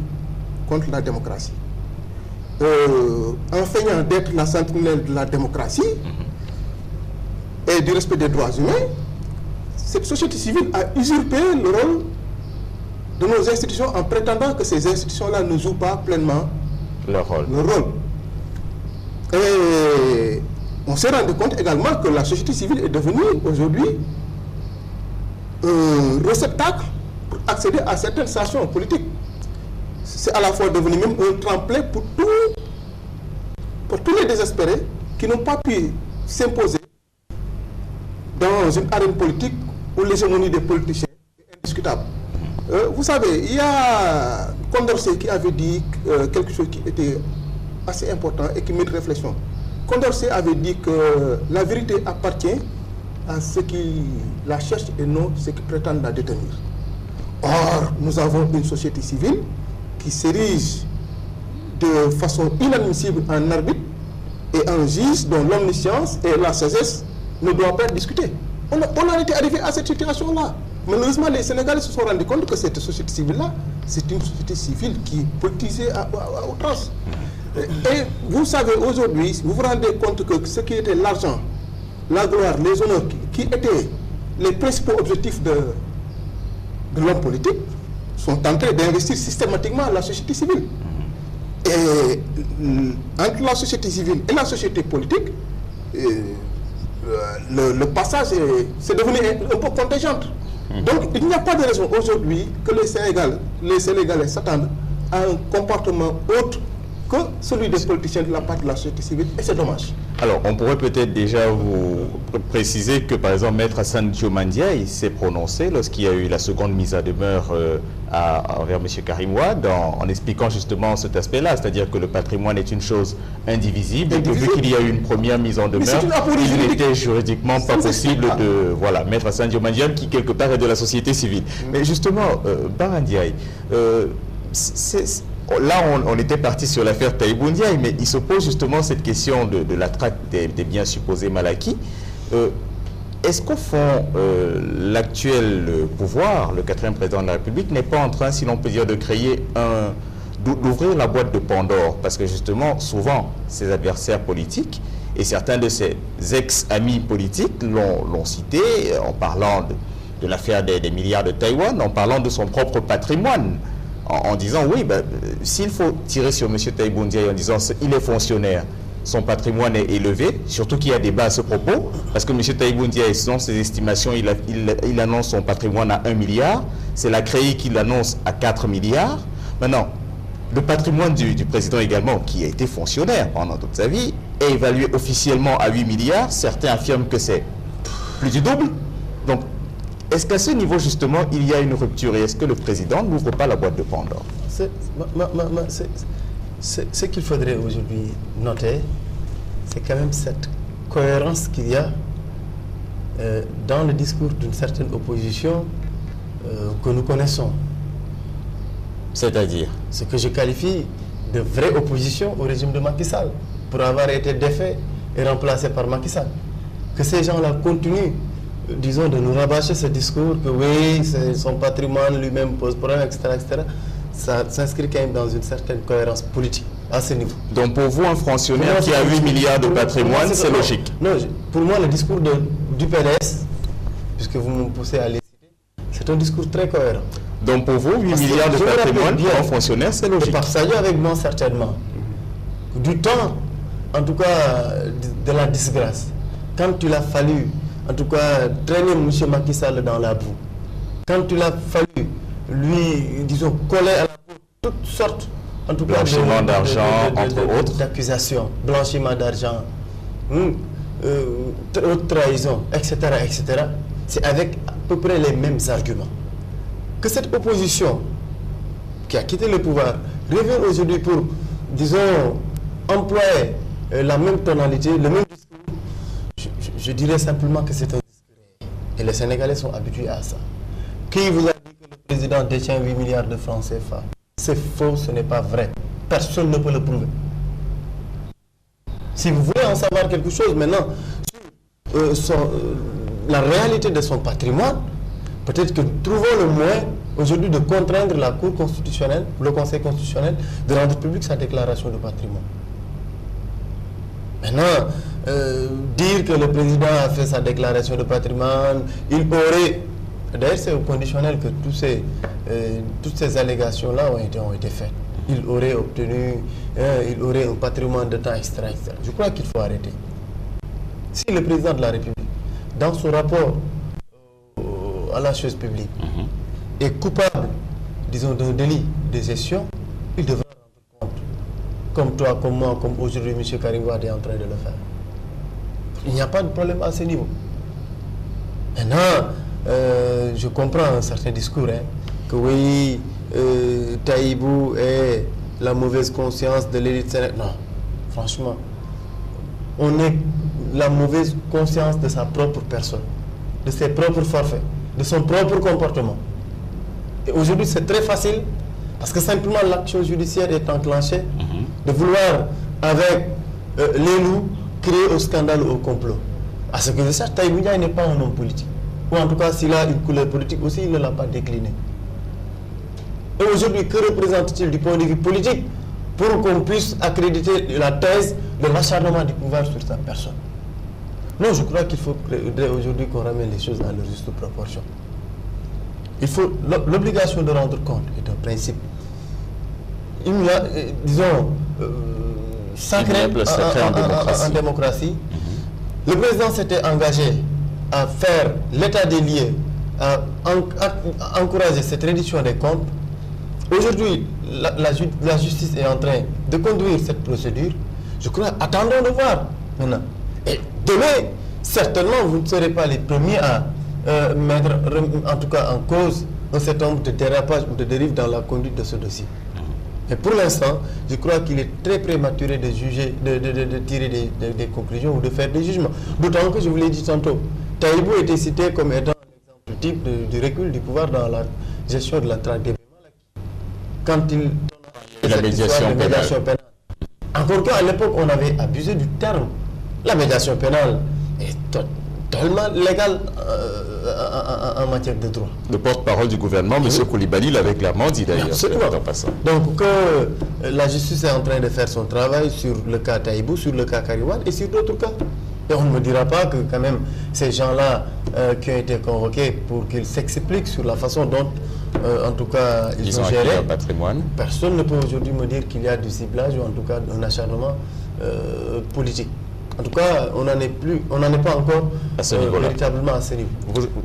contre la démocratie. En feignant d'être la sentinelle de la démocratie et du respect des droits humains, cette société civile a usurpé le rôle de nos institutions en prétendant que ces institutions-là ne jouent pas pleinement leur rôle. Et on s'est rendu compte également que la société civile est devenue aujourd'hui un réceptacle pour accéder à certaines stations politiques. C'est à la fois devenu même un tremplin pour tous les désespérés qui n'ont pas pu s'imposer dans une arène politique où l'hégémonie des politiciens est indiscutable. Vous savez, il y a Condorcet qui avait dit quelque chose qui était assez important et qui mérite réflexion. Condorcet avait dit que la vérité appartient à ceux qui la cherchent et non ceux qui prétendent la détenir. Or, nous avons une société civile qui s'érige de façon inadmissible en arbitre et en juge dont l'omniscience et la sagesse ne doivent pas être discutées. On en était arrivé à cette situation-là. Malheureusement, les Sénégalais se sont rendus compte que cette société civile-là, c'est une société civile qui est politisée à outrance. Et vous savez, aujourd'hui, vous vous rendez compte que ce qui était l'argent, la gloire, les honneurs, qui étaient les principaux objectifs de l'homme politique, sont en train d'investir systématiquement la société civile. Et entre la société civile et la société politique, le passage c'est devenu un peu contingent. Donc il n'y a pas de raison aujourd'hui que les Sénégalais s'attendent à un comportement autre que celui des politiciens de la part de la société civile, et c'est dommage. Alors, on pourrait peut-être déjà vous préciser que, par exemple, Maître Hassan Dioma Ndiaye s'est prononcé lorsqu'il y a eu la seconde mise à demeure envers M. Karim Wade en expliquant justement cet aspect-là, c'est-à-dire que le patrimoine est une chose indivisible et que vu qu'il y a eu une première mise en demeure, il n'était juridiquement pas possible de... Voilà, Maître Hassan Dioma Ndiaye qui, quelque part, est de la société civile. Mais justement, Bara Ndiaye, là, on était parti sur l'affaire Tahibou Ndiaye, mais il se pose justement cette question de la traque des biens supposés mal acquis. Est-ce qu'au fond, l'actuel pouvoir, le 4e président de la République, n'est pas en train, si l'on peut dire, de créer d'ouvrir la boîte de Pandore? Parce que justement, souvent, ses adversaires politiques et certains de ses ex-amis politiques l'ont cité en parlant de l'affaire des milliards de Taïwan, en parlant de son propre patrimoine. En disant, oui, s'il faut tirer sur M. Tahibou Ndiaye en disant qu'il est fonctionnaire, son patrimoine est élevé, surtout qu'il y a débat à ce propos, parce que M. Tahibou Ndiaye, selon ses estimations, il annonce son patrimoine à 1 milliard, c'est la CREI qui l'annonce à 4 milliards. Maintenant, le patrimoine du président également, qui a été fonctionnaire pendant toute sa vie, est évalué officiellement à 8 milliards, certains affirment que c'est plus du double. Donc, est-ce qu'à ce niveau, justement, il y a une rupture et est-ce que le président n'ouvre pas la boîte de Pandore? Ce qu'il faudrait aujourd'hui noter, c'est quand même cette cohérence qu'il y a dans le discours d'une certaine opposition que nous connaissons. C'est-à-dire? Ce que je qualifie de vraie opposition au régime de Macky Sall, pour avoir été défait et remplacé par Macky Sall. Que ces gens-là continuent, disons, de nous rabâcher ce discours que oui, son patrimoine lui-même pose problème, etc., etc., ça s'inscrit quand même dans une certaine cohérence politique à ce niveau. Donc pour vous, un fonctionnaire qui a 8 milliards de patrimoine, c'est logique? Non, pour moi, le discours du PDS, puisque vous me poussez à les citer, c'est un discours très cohérent. Donc pour vous, 8 milliards de patrimoine pour un fonctionnaire, c'est logique? Partagé avec moi, certainement. Du temps, en tout cas, de la disgrâce. Quand il a fallu, en tout cas, traîner M. Macky Sall dans la boue, quand il a fallu lui, disons, coller à la peau toutes sortes, en tout cas, blanchiment d'argent, entre autres, d'accusations, blanchiment d'argent, haute trahison, etc., etc., c'est avec à peu près les mêmes arguments. Que cette opposition qui a quitté le pouvoir revient aujourd'hui pour, disons, employer la même tonalité, le même discours, je dirais simplement que c'est un discours. Et les Sénégalais sont habitués à ça. Qui vous a dit que le président détient 8 milliards de francs CFA? C'est faux, ce n'est pas vrai. Personne ne peut le prouver. Si vous voulez en savoir quelque chose maintenant sur la réalité de son patrimoine, peut-être que nous trouvons le moyen aujourd'hui de contraindre la Cour constitutionnelle, le Conseil constitutionnel, de rendre publique sa déclaration de patrimoine. Maintenant, dire que le président a fait sa déclaration de patrimoine, il aurait... D'ailleurs, c'est au conditionnel que toutes ces allégations-là ont été faites. Il aurait obtenu, il aurait un patrimoine de temps, etc., etc. Je crois qu'il faut arrêter. Si le président de la République, dans son rapport à la chose publique, est coupable, disons, d'un délit de gestion, il devra rendre compte. Comme toi, comme moi, comme aujourd'hui, M. Karim Wade est en train de le faire. Il n'y a pas de problème à ce niveau. Maintenant, je comprends un certain discours, que oui, Tahibou est la mauvaise conscience de l'élite sénégalaise. Non, franchement, on est la mauvaise conscience de sa propre personne, de ses propres forfaits, de son propre comportement. Et aujourd'hui, c'est très facile, parce que simplement l'action judiciaire est enclenchée, de vouloir, avec les loups, créer au scandale ou au complot. À ce que je sache, Tahibou Ndiaye n'est pas un homme politique. ou en tout cas s'il a une couleur politique aussi, il ne l'a pas déclinée. Et aujourd'hui, que représente-t-il du point de vue politique pour qu'on puisse accréditer la thèse de l'acharnement du pouvoir sur sa personne? Non, je crois qu'il faut aujourd'hui qu'on ramène les choses à leur juste proportion. Il faut l'obligation de rendre compte est un principe, disons, sacré en démocratie. Le président s'était engagé à faire l'état des lieux, à encourager cette reddition des comptes. Aujourd'hui, la justice est en train de conduire cette procédure. Je crois, attendons de voir maintenant. Et demain, certainement, vous ne serez pas les premiers à mettre, en tout cas, en cause un certain nombre de dérapages ou de dérives dans la conduite de ce dossier. Et pour l'instant, je crois qu'il est très prématuré de juger, de tirer des conclusions ou de faire des jugements. D'autant que, je vous l'ai dit tantôt, Taïbou était cité comme étant un exemple type du recul du pouvoir dans la gestion de la traque des paiements. Quand il la médiation pénale. Encore qu'à l'époque, on avait abusé du terme. La médiation pénale est totalement légale en matière de droit. Le porte-parole du gouvernement, M. Koulibaly, l'avait clairement dit d'ailleurs. Donc que la justice est en train de faire son travail sur le cas Taïbou, sur le cas Kariwan et sur d'autres cas. Et on ne me dira pas que quand même ces gens-là qui ont été convoqués pour qu'ils s'expliquent sur la façon dont en tout cas ils ont géré leur patrimoine. Personne ne peut aujourd'hui me dire qu'il y a du ciblage ou en tout cas un acharnement politique. En tout cas, on n'en est pas encore véritablement à ce niveau.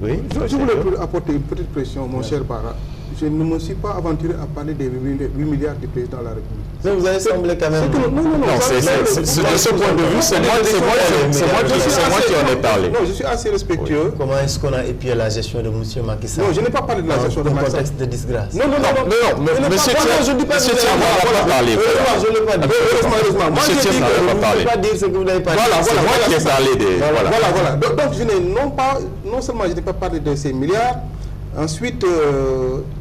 Oui, je voulais apporter une petite pression, mon cher Bara. Je ne me suis pas aventuré à parler des 8 milliards du président de la République. Mais vous avez semblé quand même... Non, de ce point de vue, c'est moi qui en ai parlé. Non, je suis assez respectueux. Comment est-ce qu'on a épié la gestion de M. Macky Sall? Non, je n'ai pas parlé de la gestion de Macky Sall. Dans un contexte de disgrâce. Non, monsieur Thiam n'a pas parlé. Je ne l'ai pas dit. Heureusement. Monsieur Thiam n'a pas parlé. Je ne peux pas dire ce que vous n'avez pas dit. Voilà, c'est moi qui ai parlé des... Voilà. Donc, je n'ai non seulement je n'ai pas parlé de ces milliards, ensuite,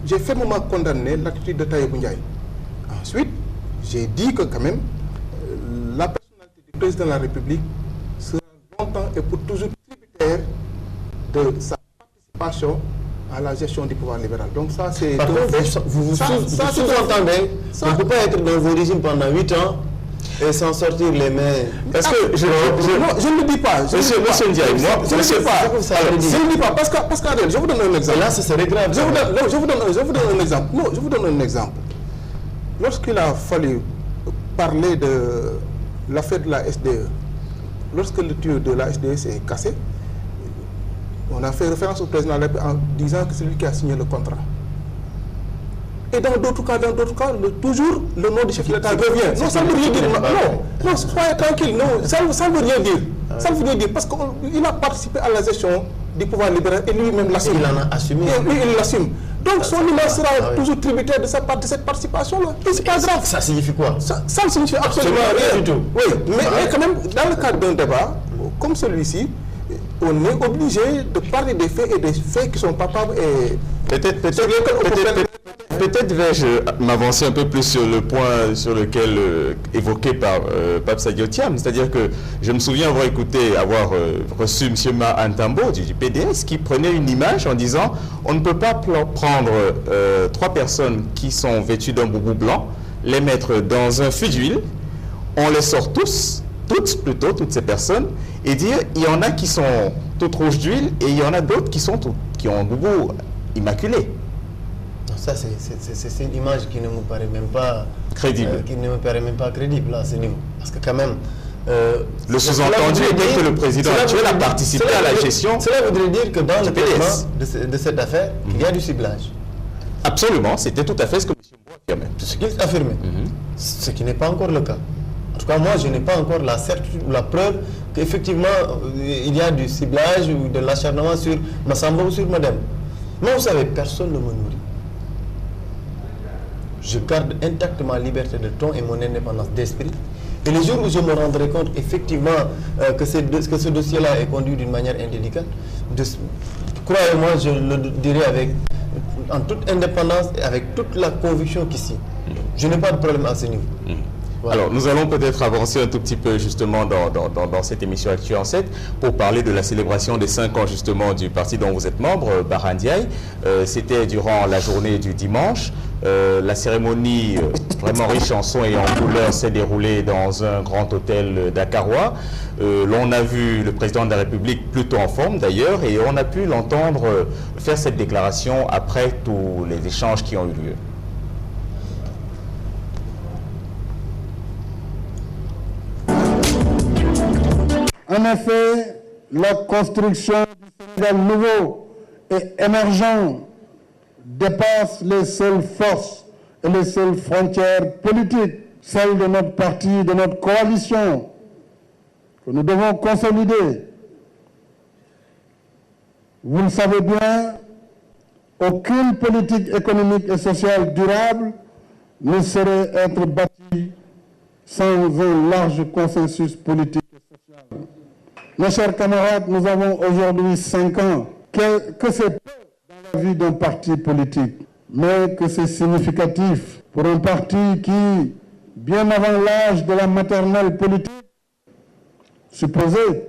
j'ai fermement condamné l'attitude de Taïbou Ndiaye. Ensuite, j'ai dit que quand même, la personnalité du président de la République sera longtemps et pour toujours tributaire de sa participation à la gestion du pouvoir libéral. Donc ça, c'est... Par contre, vous sous-entendez, on ne peut pas être dans un régime pendant 8 ans et s'en sortir les mains. Parce que je ne le dis pas. Monsieur Ndiaye, moi, je ne sais pas. Je ne le dis pas parce que je vous donne un exemple. Et là, ce serait grave. Je vous donne un exemple. Non, je vous donne un exemple. Lorsqu'il a fallu parler de l'affaire de la SDE, lorsque le tuyau de la SDE s'est cassé, on a fait référence au président en disant que c'est lui qui a signé le contrat. Et dans d'autres cas, toujours le nom du chef de l'État revient. Non, ça ne veut rien dire. Non, soyez tranquille. Non, ça ne veut rien dire. Ça ne veut rien dire parce qu'il a participé à la gestion du pouvoir libéral et lui-même l'assume. Il en a assumé. Et lui, il l'assume. Donc son image sera toujours tributaire de cette participation-là. Et c'est pas grave. Ça signifie quoi? Ça ne signifie absolument rien du tout. Oui, mais quand même, dans le cadre d'un débat comme celui-ci, on est obligé de parler des faits et des faits qui sont palpables et peut-être vais-je m'avancer un peu plus sur le point sur lequel évoqué par Pape Sadio Thiam, c'est-à-dire que je me souviens avoir reçu M. Ma Antambo du PDS qui prenait une image en disant on ne peut pas prendre 3 personnes qui sont vêtues d'un boubou blanc, les mettre dans un fût d'huile, on les sort toutes ces personnes, et dire il y en a qui sont toutes rouges d'huile et il y en a d'autres qui ont un boubou immaculé. Ça, c'est une image qui ne me paraît même pas crédible. Qui ne me paraît même pas crédible à ce niveau. Parce que quand même... le sous-entendu est que le président actuel a participé à la gestion. Cela voudrait dire que dans le traitement de cette affaire, il y a du ciblage. Absolument, c'était tout à fait ce que M. Bois affirmait. Ce qu'il affirmait. Ce qui n'est pas encore le cas. En tout cas, moi, je n'ai pas encore la certitude ou la preuve qu'effectivement, il y a du ciblage ou de l'acharnement sur Massamba ou sur Madame. Moi, vous savez, personne ne me nourrit. Je garde intacte ma liberté de ton et mon indépendance d'esprit. Et les jours où je me rendrai compte effectivement que ce dossier-là est conduit d'une manière indélicate, croyez-moi, je le dirai en toute indépendance et avec toute la conviction qu'ici. Je n'ai pas de problème à ce niveau. Voilà. Alors, nous allons peut-être avancer un tout petit peu justement dans cette émission Actu en 7 pour parler de la célébration des 5 ans justement du parti dont vous êtes membre, Bara Ndiaye. C'était durant la journée du dimanche. La cérémonie vraiment riche en sons et en couleurs s'est déroulée dans un grand hôtel dakarois. L'on a vu le président de la République plutôt en forme d'ailleurs et on a pu l'entendre faire cette déclaration après tous les échanges qui ont eu lieu. En effet, la construction du Sénégal nouveau et émergent dépasse les seules forces et les seules frontières politiques, celles de notre parti, de notre coalition, que nous devons consolider. Vous le savez bien, aucune politique économique et sociale durable ne saurait être bâtie sans un large consensus politique et social. Mes chers camarades, nous avons aujourd'hui 5 ans. Que c'est peu dans la vie d'un parti politique, mais que c'est significatif pour un parti qui, bien avant l'âge de la maternelle politique, supposé,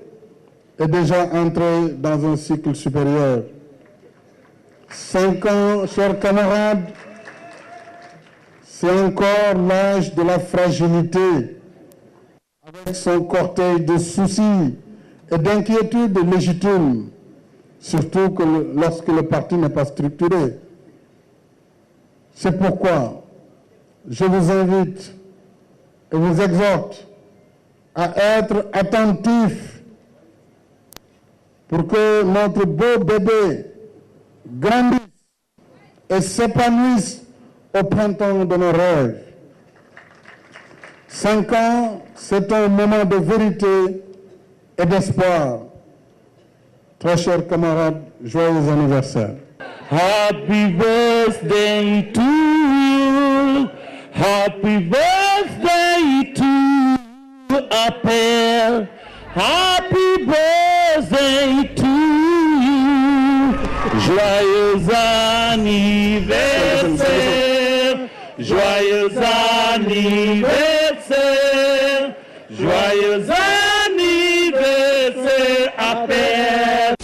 est déjà entré dans un cycle supérieur. 5 ans, chers camarades, c'est encore l'âge de la fragilité, avec son cortège de soucis et d'inquiétudes légitimes, surtout lorsque le parti n'est pas structuré. C'est pourquoi je vous invite et vous exhorte à être attentifs pour que notre beau bébé grandisse et s'épanouisse au printemps de nos rêves. 5 ans, c'est un moment de vérité et d'espoir. Très chers camarades, joyeux anniversaire. Happy birthday to you. Happy birthday to you, Appel. Happy birthday to you. Joyeux anniversaire. Joyeux anniversaire. Joyeux anniversaire, Appel.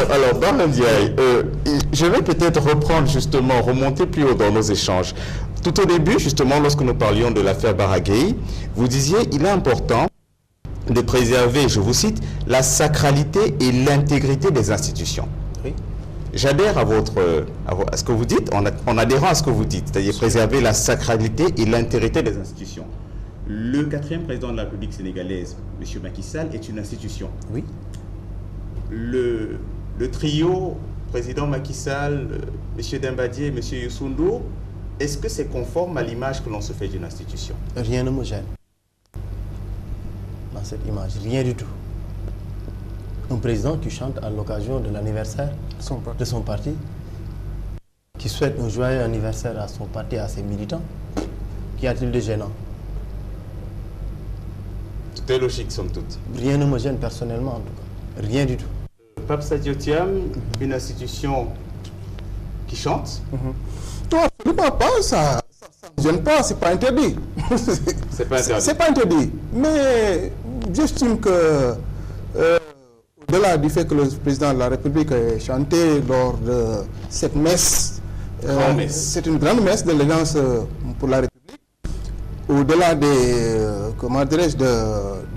Alors, Bara Ndiaye, je vais peut-être remonter plus haut dans nos échanges. Tout au début, justement, lorsque nous parlions de l'affaire Bara Gaye, vous disiez il est important de préserver, je vous cite, la sacralité et l'intégrité des institutions. Oui. J'adhère à ce que vous dites, en adhérant à ce que vous dites, c'est-à-dire préserver la sacralité et l'intégrité des institutions. Le 4e président de la République sénégalaise, M. Macky Sall, est une institution. Oui. Le trio, président Macky Sall, M. Dembadji et M. Youssou N'Dour, est-ce que c'est conforme à l'image que l'on se fait d'une institution? Rien ne me gêne dans cette image, rien du tout. Un président qui chante à l'occasion de l'anniversaire de son parti, qui souhaite un joyeux anniversaire à son parti, à ses militants, qu'y a-t-il de gênant? Tout est logique, somme toute. Rien ne me gêne personnellement, en tout cas. Rien du tout. Pape Sadio Thiam, une institution qui chante. Toi, absolument pas, ça ne gêne pas, c'est pas interdit. C'est pas interdit. C'est pas interdit. Mais j'estime que, au-delà du fait que le président de la République ait chanté lors de cette messe, c'est une grande messe d'élégance pour la République. Au-delà de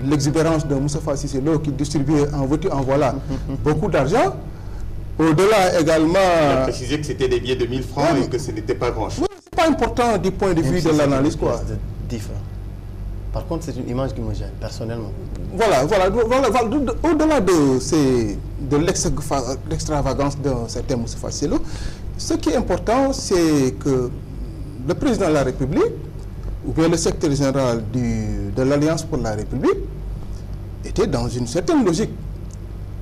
l'exubérance de Moustapha Cissé Lo qui distribuait en voiture en voilà beaucoup d'argent, au-delà également... Il a précisé que c'était des billets de 1000 francs et que ce n'était pas grand-chose. Oui, c'est pas important du point de vue de l'analyse, quoi. Différent. Par contre, c'est une image qui me gêne, personnellement. Voilà. Au-delà de l'extravagance d'un certain Moustapha Cissé Lo, ce qui est important, c'est que le président de la République, ou bien le secrétaire général de l'Alliance pour la République, était dans une certaine logique.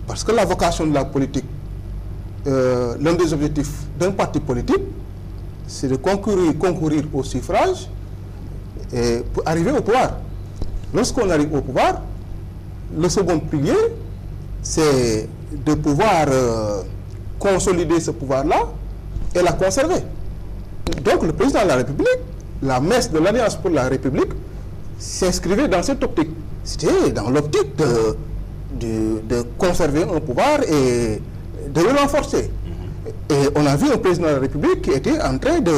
Parce que la vocation de la politique, l'un des objectifs d'un parti politique, c'est de concourir au suffrage et pour arriver au pouvoir. Lorsqu'on arrive au pouvoir, le second pilier, c'est de pouvoir consolider ce pouvoir-là et la conserver. Donc le président de la République, la messe de l'Alliance pour la République, s'inscrivait dans cette optique. C'était dans l'optique de conserver un pouvoir et de le renforcer. Et on a vu un président de la République qui était en train de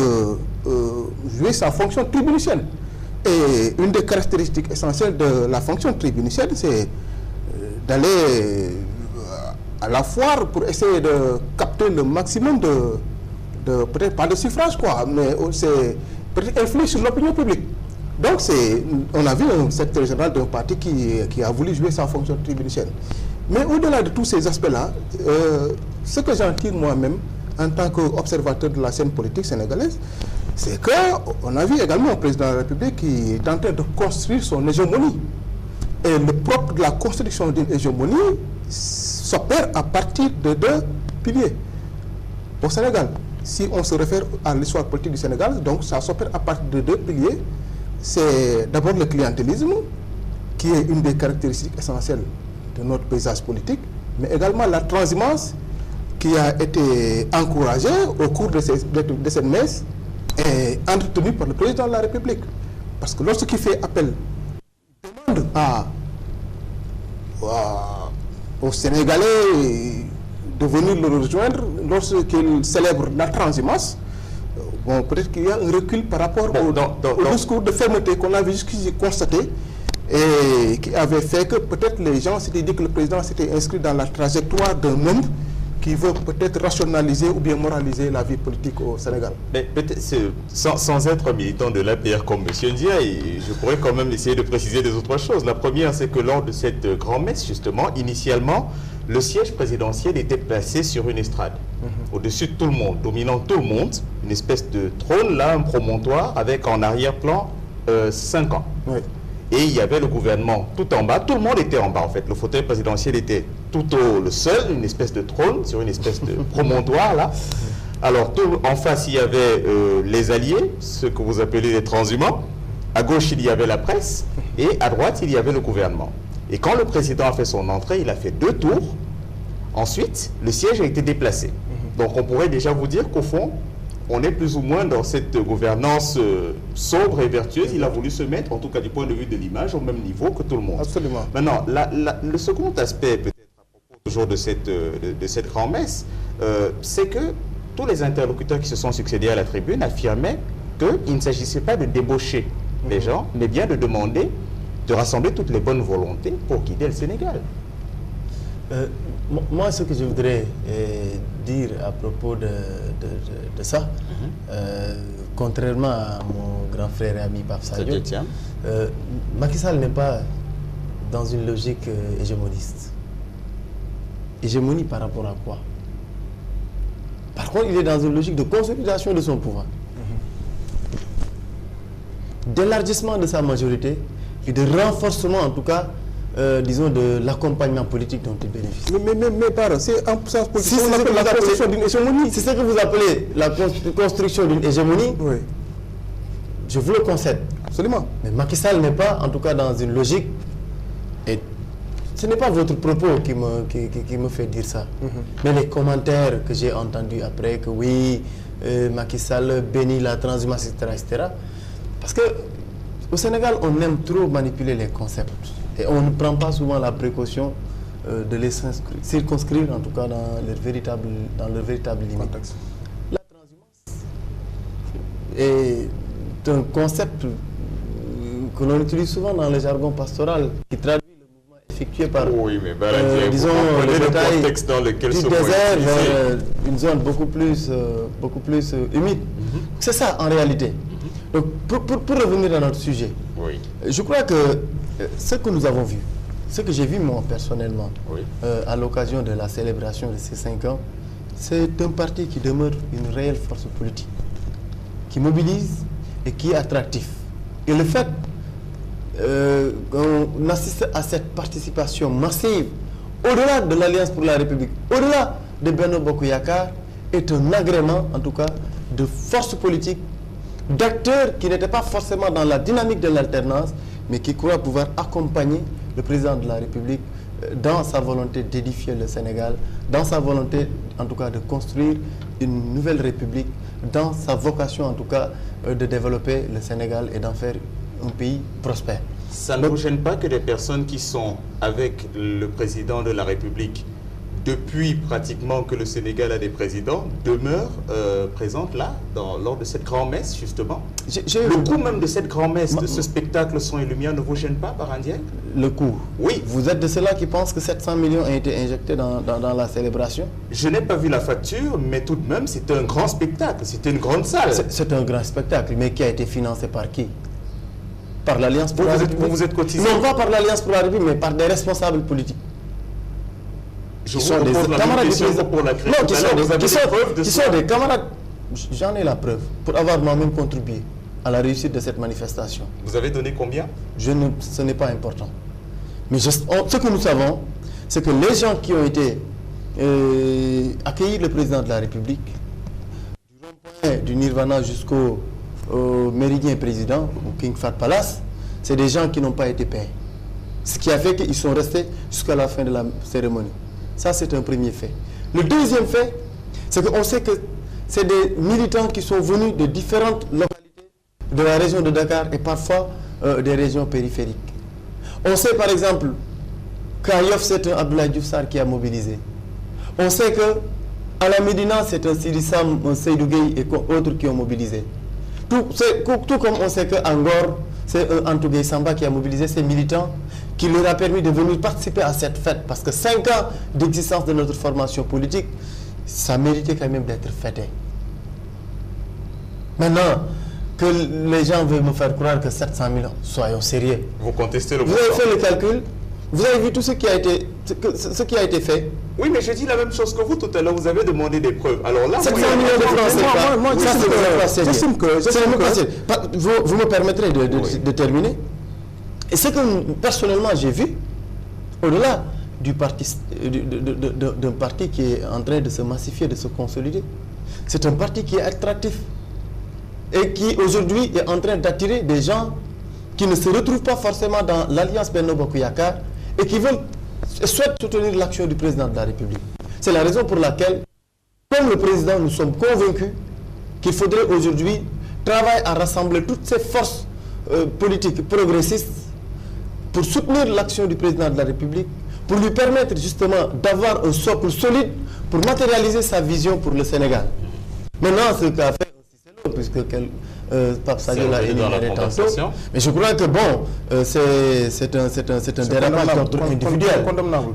jouer sa fonction tribunicienne. Et une des caractéristiques essentielles de la fonction tribunicienne, c'est d'aller à la foire pour essayer de capter le maximum peut-être pas de suffrage, quoi, mais c'est peut-être influer sur l'opinion publique. Donc on a vu un secrétaire général d'un parti qui a voulu jouer sa fonction tribunicienne. Mais au-delà de tous ces aspects-là, ce que j'en tire moi-même en tant qu'observateur de la scène politique sénégalaise, c'est qu'on a vu également un président de la République qui est en train de construire son hégémonie. Et le propre de la construction d'une hégémonie s'opère à partir de deux piliers. Au Sénégal, si on se réfère à l'histoire politique du Sénégal, donc ça s'opère à partir de deux piliers. C'est d'abord le clientélisme, qui est une des caractéristiques essentielles de notre paysage politique, mais également la transhumance qui a été encouragée au cours de cette messe et entretenue par le président de la République. Parce que lorsqu'il fait appel, il demande aux Sénégalais de venir le rejoindre lorsqu'il célèbre la transhumance. Bon, peut-être qu'il y a un recul par rapport au discours de fermeté qu'on avait jusqu'ici constaté et qui avait fait que peut-être les gens s'étaient dit que le président s'était inscrit dans la trajectoire d'un homme qui veut peut-être rationaliser ou bien moraliser la vie politique au Sénégal. Mais peut-être, sans être militant de l'APR comme M. Ndiaye, je pourrais quand même essayer de préciser des autres choses. La première, c'est que lors de cette grand-messe, justement, initialement, le siège présidentiel était placé sur une estrade, au-dessus de tout le monde, dominant tout le monde, une espèce de trône, là, un promontoire, avec en arrière-plan 5 ans. Oui. Et il y avait le gouvernement tout en bas, tout le monde était en bas en fait, le fauteuil présidentiel était tout le seul, une espèce de trône, sur une espèce de promontoire là. Alors en face il y avait les alliés, ceux que vous appelez les transhumants, à gauche il y avait la presse, et à droite il y avait le gouvernement. Et quand le président a fait son entrée, il a fait 2 tours, ensuite le siège a été déplacé. Donc on pourrait déjà vous dire qu'au fond, on est plus ou moins dans cette gouvernance sobre et vertueuse. Il a voulu se mettre, en tout cas du point de vue de l'image, au même niveau que tout le monde. Absolument. Maintenant, le second aspect, peut-être à propos toujours de cette grand-messe, c'est que tous les interlocuteurs qui se sont succédés à la tribune affirmaient qu'il ne s'agissait pas de débaucher les gens, mais bien de demander de rassembler toutes les bonnes volontés pour guider le Sénégal. Moi, ce que je voudrais dire à propos de ça, contrairement à mon grand frère et ami Pape Sadio, Macky Sall n'est pas dans une logique hégémoniste. Hégémonie par rapport à quoi? Par contre, il est dans une logique de consolidation de son pouvoir, d'élargissement de sa majorité et de renforcement, en tout cas, disons, de l'accompagnement politique dont il bénéficie. Mais pardon, c'est en puissance politique. C'est ce que vous appelez la construction d'une hégémonie. Oui. Je vous le concède. Absolument. Mais Macky Sall n'est pas, en tout cas, dans une logique. Et ce n'est pas votre propos qui me fait dire ça. Mais les commentaires que j'ai entendus après, que oui, Macky Sall bénit la transhumance, etc. Parce que au Sénégal, on aime trop manipuler les concepts. Et on ne prend pas souvent la précaution de les circonscrire, en tout cas dans leur véritable limite. La transhumance est un concept que l'on utilise souvent dans le jargon pastoral, qui traduit le mouvement effectué par, disons, le contexte dans lequel du désert vers une zone beaucoup plus humide. C'est ça en réalité. Donc, pour revenir à notre sujet, je crois que ce que nous avons vu, ce que j'ai vu moi personnellement, à l'occasion de la célébration de ces 5 ans, c'est un parti qui demeure une réelle force politique, qui mobilise et qui est attractif. Et le fait qu'on assiste à cette participation massive, au-delà de l'Alliance pour la République, au-delà de Benno Bokk Yakaar, est un agrément, en tout cas, de force politique, d'acteurs qui n'étaient pas forcément dans la dynamique de l'alternance, mais qui croient pouvoir accompagner le président de la République dans sa volonté d'édifier le Sénégal, dans sa volonté, en tout cas, de construire une nouvelle République dans sa vocation en tout cas de développer le Sénégal et d'en faire un pays prospère. Ça ne vous gêne pas que des personnes qui sont avec le président de la République depuis pratiquement que le Sénégal a des présidents demeurent présentes là, lors de cette grand-messe justement? Le coût même de cette grand-messe, de ce spectacle Son et Lumière ne vous gêne pas par Indien? Le coût? Oui. Vous êtes de ceux-là qui pensent que 700 millions ont été injectés dans la célébration? Je n'ai pas vu la facture, mais tout de même c'était un grand spectacle, c'était une grande salle. C'est un grand spectacle, mais qui a été financé par qui? Par l'Alliance pour la République. Vous êtes cotisé? Non, pas par l'Alliance pour la République, mais par des responsables politiques. Qui sont des camarades du président pour la créer. Non, qui sont des camarades. J'en ai la preuve, pour avoir moi-même contribué à la réussite de cette manifestation. Vous avez donné combien? Ce n'est pas important. Mais ce que nous savons, c'est que les gens qui ont été accueillir le président de la République, du rond-point du Nirvana jusqu'au Méridien Président, au King Fahd Palace, c'est des gens qui n'ont pas été payés. Ce qui a fait qu'ils sont restés jusqu'à la fin de la cérémonie. Ça, c'est un premier fait. Le deuxième fait, c'est qu'on sait que c'est des militants qui sont venus de différentes localités de la région de Dakar et parfois des régions périphériques. On sait par exemple qu'à Yoff, c'est un Abdoulaye Diouf Sarr qui a mobilisé. On sait qu'à la Médina, c'est un Sidi Sam, un Seydou Gueye et autres qui ont mobilisé. Tout comme on sait qu'à Ngor, c'est un Antou Gueye Samba qui a mobilisé ces militants, qui leur a permis de venir participer à cette fête. Parce que 5 ans d'existence de notre formation politique, ça méritait quand même d'être fêté. Maintenant, que les gens veulent me faire croire que 700 millions, soyons sérieux. Vous contestez le Vous avez fait le calcul, vous avez vu tout ce qui a été fait. Oui, mais je dis la même chose que vous tout à l'heure, vous avez demandé des preuves. Alors là, 700 millions de francs, c'est pas... Vous me permettrez de terminer. Et ce que personnellement j'ai vu, au-delà d'un parti qui est en train de se massifier, de se consolider, c'est un parti qui est attractif et qui aujourd'hui est en train d'attirer des gens qui ne se retrouvent pas forcément dans l'Alliance Benno Bokk Yakaar et qui souhaitent soutenir l'action du président de la République. C'est la raison pour laquelle, comme le président, nous sommes convaincus qu'il faudrait aujourd'hui travailler à rassembler toutes ces forces politiques progressistes pour soutenir l'action du président de la République, pour lui permettre justement d'avoir un socle solide pour matérialiser sa vision pour le Sénégal. Maintenant, ce qu'a fait puisque Pape Sadio l'a énuméré tantôt. Mais je crois que bon, c'est un dérapage d'ordre individuel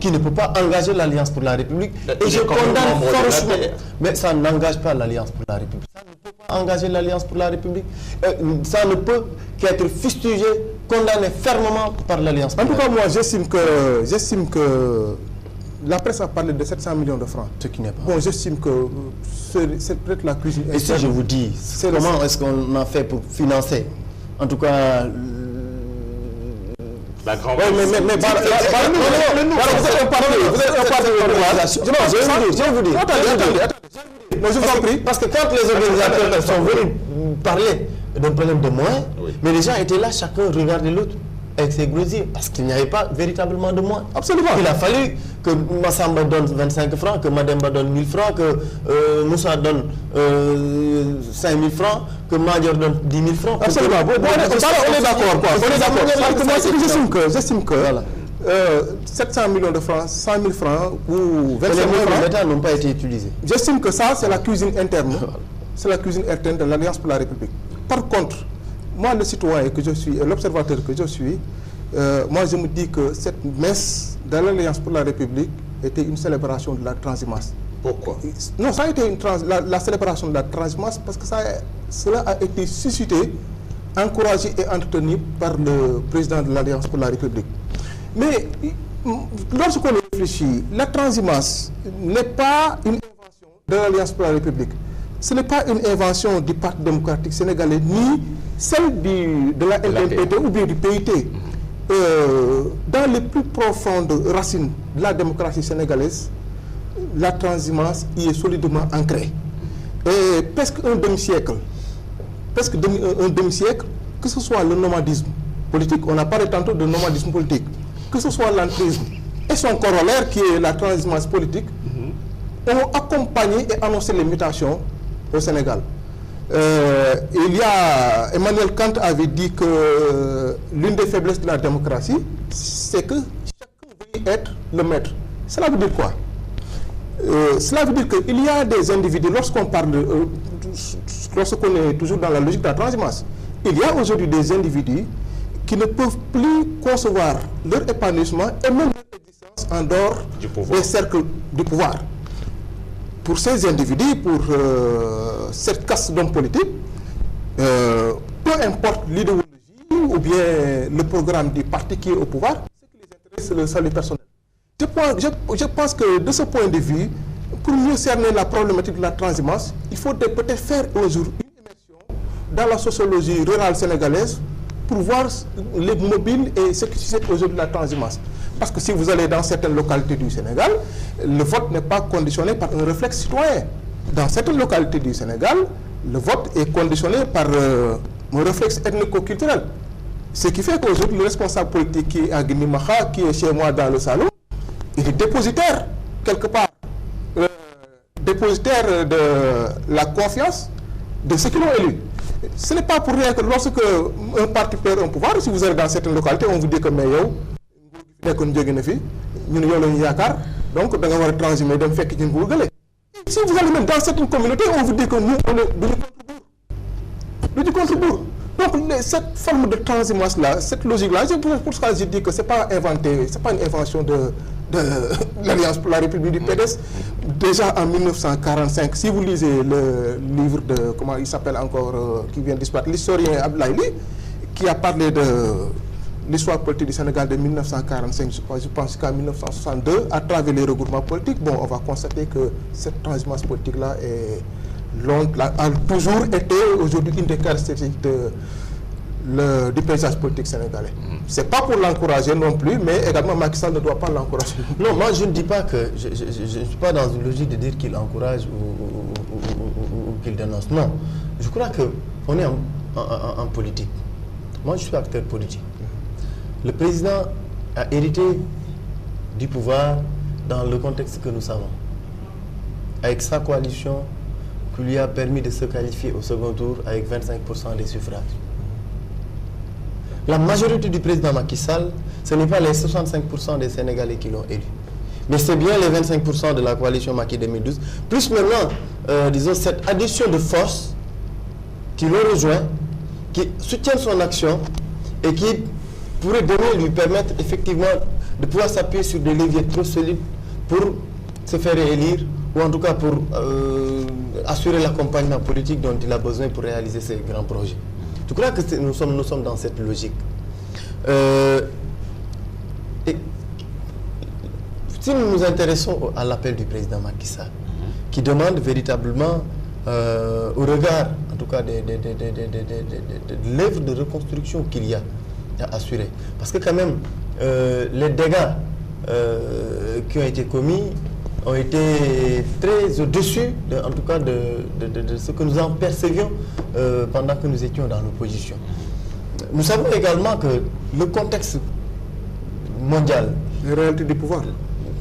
qui ne peut pas engager l'Alliance pour la République. Et je condamne franchement. Mais ça n'engage pas l'Alliance pour la République. Ça ne peut pas engager l'Alliance pour la République. Ça ne peut qu'être fustigé, condamné fermement par l'Alliance. En tout cas, moi, j'estime que la presse a parlé de 700 millions de francs. Ce qui n'est pas. Bon, j'estime que c'est peut-être la cuisine. Et si je vous dis, comment est-ce qu'on a fait pour financer, en tout cas, la grande... Oui, mais vous êtes un parti d'organisation. Je vais vous dire. Attendez. Je vous en prie. Parce que quand les organisateurs sont venus parler d'un problème de moyens, mais les gens étaient là, chacun regardait l'autre avec ses gros yeux, parce qu'il n'y avait pas véritablement de moyens. Absolument. Il a fallu que Massamba donne 25 francs, que Mademba donne 1000 francs, que Moussa donne 5000 francs, que Madior donne 10 000 francs. Absolument. On est d'accord. On est d'accord. J'estime que 700 millions de francs, 100 000 francs ou 25 000 francs de l'État n'ont pas été utilisés. J'estime que ça, c'est la cuisine interne. C'est la cuisine interne de l'Alliance pour la République. Par contre, moi, le citoyen que je suis et l'observateur que je suis, moi, je me dis que cette messe de l'Alliance pour la République était une célébration de la transhumance. Pourquoi? Non, ça a été la célébration de la transhumance parce que cela a été suscité, encouragé et entretenu par le président de l'Alliance pour la République. Mais lorsqu'on réfléchit, la transhumance n'est pas une invention de l'Alliance pour la République. Ce n'est pas une invention du Parti démocratique sénégalais, ni celle de la LDNPT ou bien du PIT. Dans les plus profondes racines de la démocratie sénégalaise, la transhumance y est solidement ancrée. Et presque un demi-siècle, que ce soit le nomadisme politique, on a parlé tantôt de nomadisme politique, que ce soit l'entrisme et son corollaire qui est la transhumance politique, ont accompagné et annoncé les mutations au Sénégal. il y a Emmanuel Kant avait dit que l'une des faiblesses de la démocratie, c'est que chacun veut être le maître. Cela veut dire quoi? Cela veut dire qu'il y a des individus, lorsqu'on est toujours dans la logique de la transhumance, il y a aujourd'hui des individus qui ne peuvent plus concevoir leur épanouissement et même leur existence en dehors des cercles du pouvoir. Pour ces individus, pour cette caste d'hommes politiques, peu importe l'idéologie ou bien le programme du parti qui est au pouvoir, ce qui les intéresse, c'est le salut personnel. Je pense que de ce point de vue, pour mieux cerner la problématique de la transhumance, il faut peut-être faire un jour une immersion dans la sociologie rurale sénégalaise pour voir les mobiles et ce qui suscite aujourd'hui la transhumance. Parce que si vous allez dans certaines localités du Sénégal, le vote n'est pas conditionné par un réflexe citoyen. Dans certaines localités du Sénégal, le vote est conditionné par un réflexe ethnico-culturel. Ce qui fait qu'aujourd'hui, le responsable politique qui est à Guinimaha, qui est chez moi dans le salon, il est dépositaire, quelque part, dépositaire de la confiance de ceux qui l'ont élu. Ce n'est pas pour rien que lorsque un parti perd un pouvoir, si vous allez dans certaines localités, on vous dit que mais yo, donc da nga war a transhumer dem fekk ci nguur gële. Si vous allez même dans certaines communautés, on vous dit que nous on est du contre-bourg. Donc cette forme de transhumance là, cette logique là, c'est pour ça que je dis que c'est pas inventé, c'est pas une invention de l'Alliance pour la République du PDS. Déjà en 1945, si vous lisez le livre de, comment il s'appelle encore, qui vient disparaître, l'historien Abdoulaye Ly, qui a parlé de l'histoire politique du Sénégal de 1945, je pense qu'en 1962, à travers les regroupements politiques, bon, on va constater que cette transhumance politique-là a toujours été aujourd'hui une des caractéristiques du paysage politique sénégalais. C'est pas pour l'encourager non plus, mais également Macky Sall ne doit pas l'encourager. Non, moi je ne dis pas que je ne suis pas dans une logique de dire qu'il encourage ou qu'il dénonce. Non, je crois que on est en politique. Moi je suis acteur politique. Le président a hérité du pouvoir dans le contexte que nous savons, avec sa coalition qui lui a permis de se qualifier au second tour avec 25% des suffrages. La majorité du président Macky Sall, ce n'est pas les 65% des Sénégalais qui l'ont élu, mais c'est bien les 25% de la coalition Macky 2012, plus maintenant, disons, cette addition de force qui l'ont rejoint, qui soutient son action et qui pourrait demain lui permettre effectivement de pouvoir s'appuyer sur des leviers trop solides pour se faire élire ou en tout cas pour assurer l'accompagnement politique dont il a besoin pour réaliser ses grands projets. Je crois que nous sommes dans cette logique. Et si nous nous intéressons à l'appel du président Macky Sall, qui demande véritablement, au regard en tout cas de l'œuvre de reconstruction qu'il y a à assurer, parce que quand même les dégâts qui ont été commis ont été très au-dessus, en tout cas, de ce que nous en percevions pendant que nous étions dans l'opposition. Nous savons également que le contexte mondial... Les réalités du pouvoir.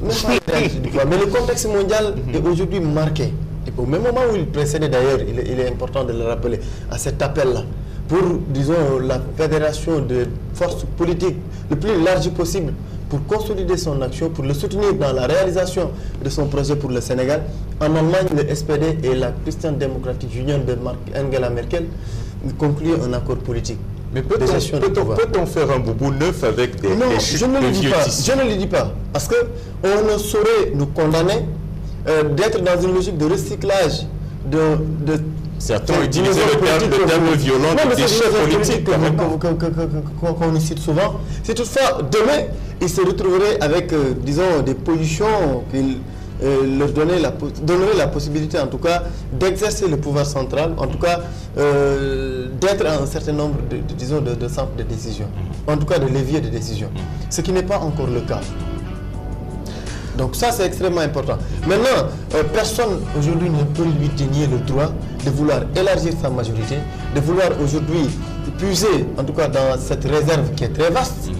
Non pas les réalités du pouvoir, mais le contexte mondial est aujourd'hui marqué. Et au même moment où il précédait d'ailleurs, il est important de le rappeler, à cet appel-là, pour, disons, la fédération de forces politiques le plus large possible, pour consolider son action, pour le soutenir dans la réalisation de son projet pour le Sénégal. En Allemagne, le SPD et la Christian Democratic Union de Angela Merkel concluent un accord politique. Mais peut-on faire un boubou neuf avec des Non, je ne le dis pas. Je ne le dis pas. Parce qu'on ne saurait nous condamner d'être dans une logique de recyclage de certains utilisent le terme violent de déchets politiques qu'on cite souvent. Si toutefois, demain, ils se retrouveraient avec, disons, des positions qui leur donneraient la possibilité, en tout cas, d'exercer le pouvoir central, en tout cas, d'être à un certain nombre de centres de décision, en tout cas de leviers de décision, ce qui n'est pas encore le cas. Donc ça, c'est extrêmement important. Maintenant, personne aujourd'hui ne peut lui dénier le droit de vouloir élargir sa majorité, de vouloir aujourd'hui puiser, en tout cas dans cette réserve qui est très vaste,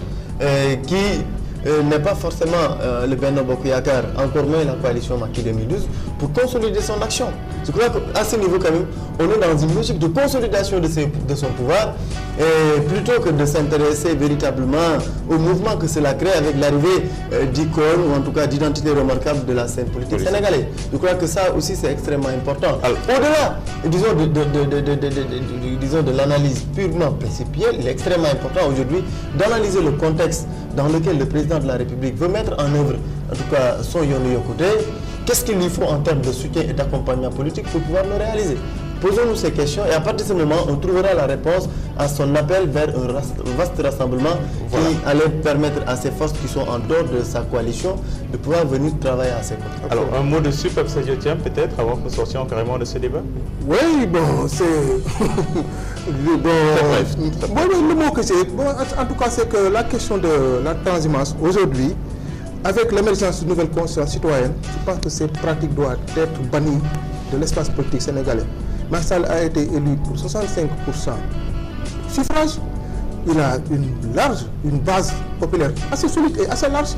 qui n'est pas forcément le Benno Bokk Yakaar, encore moins la coalition Macky 2012, pour consolider son action. Je crois qu'à ce niveau, quand même, on est dans une logique de consolidation de son pouvoir, et plutôt que de s'intéresser véritablement au mouvement que cela crée avec l'arrivée d'icônes, ou en tout cas d'identités remarquables de la scène politique sénégalaise. Je crois que ça aussi, c'est extrêmement important. Au-delà, disons, de l'analyse purement principielle, il est extrêmement important aujourd'hui d'analyser le contexte dans lequel le président de la République veut mettre en œuvre, en tout cas, son Yoonu Yokkute. Qu'est-ce qu'il lui faut en termes de soutien et d'accompagnement politique pour pouvoir le réaliser? Posons-nous ces questions et à partir de ce moment, on trouvera la réponse à son appel vers un vaste rassemblement qui allait permettre à ces forces qui sont en dehors de sa coalition de pouvoir venir travailler à ses côtés. Alors, un mot dessus, Pape Sadio Thiam, peut-être, avant que nous sortions carrément de ce débat? Oui, bon, c'est... le mot que c'est... Bon, en tout cas, c'est que la question de la transhumance, aujourd'hui, avec l'émergence de nouvelles consciences citoyennes, je pense que cette pratique doit être bannie de l'espace politique sénégalais. Macky Sall a été élu pour 65% suffrage. Il a une base populaire assez solide et assez large.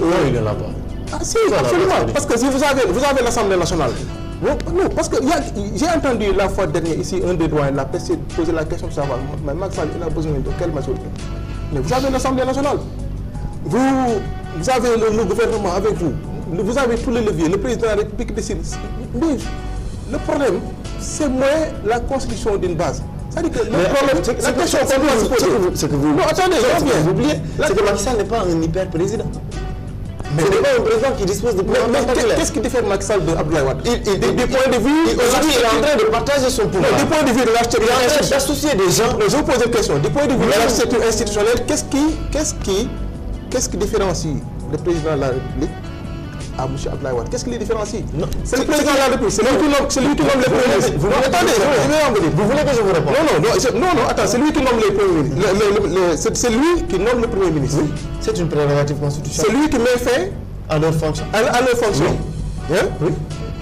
Non, il est là-bas. Ah si, absolument. Parce que si vous avez l'Assemblée nationale. Non, parce que j'ai entendu la fois dernière ici un des doyens poser la question de savoir, mais Macky Sall, il a besoin de quelle majorité? Mais vous avez l'Assemblée nationale. Vous avez le gouvernement avec vous. Vous avez tous les leviers. Le président de la République décide. Mais le problème, c'est moins la constitution d'une base. C'est-à-dire que le problème, la question qu'on doit se poser. Ce que vous... Non, attendez, vous oubliez, c'est que Macky Sall n'est pas un hyper-président. Mais ce n'est pas un président qui dispose de pouvoir. Mais qu'est-ce qui diffère Macky Sall de Abdoulaye Wade? Du point de vue, aujourd'hui, il est en train de partager son pouvoir. Du point de vue de l'architecture, il est en train d'associer des gens. Je vous pose une question. Du point de vue de l'architecture institutionnelle, qu'est-ce qui différencie le président de la République à M. Abdoulaye Wade? Qu'est-ce qui les différencie? C'est le président de la République, c'est lui qui nomme les premiers ministres. Attendez, vous voulez que je vous réponde? Non, attends, c'est lui qui nomme les premiers ministres. C'est lui qui nomme le premier ministre. Oui. C'est une prérogative constitutionnelle. C'est lui qui met fin à leur fonction. À leur fonction. Oui. Oui.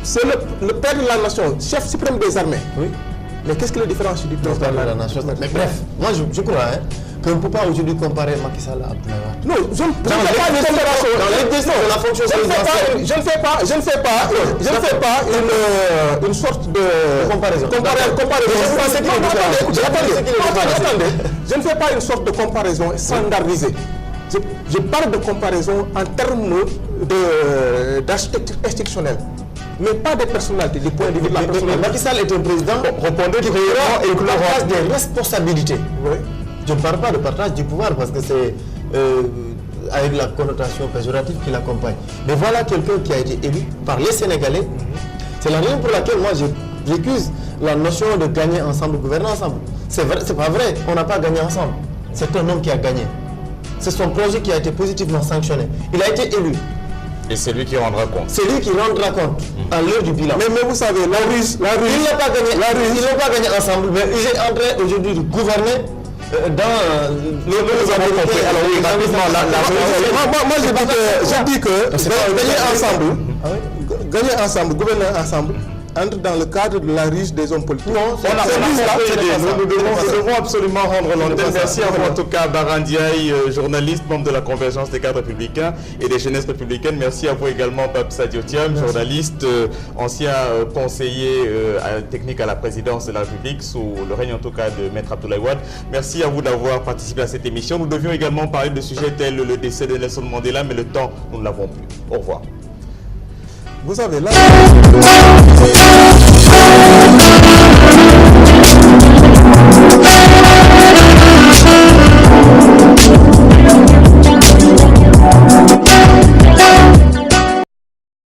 C'est le père de la nation, chef suprême des armées. Oui. Mais qu'est-ce qui le différencie du président de la nation? Mais bref, moi je crois qu'on ne peut pas aujourd'hui comparer Macky Sall à Abdoulaye Wade. Non, je ne fais pas une comparaison. Dans l'exercice de la fonction présidentielle. Je ne fais pas une sorte de comparaison. Je ne fais pas une sorte de comparaison standardisée. Je parle de comparaison en termes d'architecture institutionnelle. Mais pas des personnalités, du point de vue de la personnalité. Macky Sall est un président qui partage des responsabilités. Oui. Je ne parle pas de partage du pouvoir parce que c'est avec la connotation péjorative qui l'accompagne. Mais voilà quelqu'un qui a été élu par les Sénégalais. C'est la raison pour laquelle moi j'accuse la notion de gagner ensemble, gouverner ensemble. C'est pas vrai, on n'a pas gagné ensemble. C'est un homme qui a gagné. C'est son projet qui a été positivement sanctionné. Il a été élu. Et c'est lui qui rendra compte. C'est lui qui rendra compte à l'heure du bilan. Mais vous savez, la ruse, ils n'ont pas gagné ensemble, mais ils sont en train aujourd'hui de gouverner dans le alors oui, rapidement, moi je dis que gagner ensemble, gouverner ensemble, entre dans le cadre de la riche des hommes politiques. Non, nous devons absolument rendre l'antenne. Merci à vous en tout cas, Bara Ndiaye, journaliste, membre de la Convergence des cadres républicains et des jeunesses républicaines. Merci à vous également, Pape Sadio Thiam, journaliste, ancien conseiller technique à la présidence de la République, sous le règne en tout cas de Maître Abdoulaye Wade. Merci à vous d'avoir participé à cette émission. Nous devions également parler de sujets tels le décès de Nelson Mandela, mais le temps, nous ne l'avons plus. Au revoir. Vous savez, là...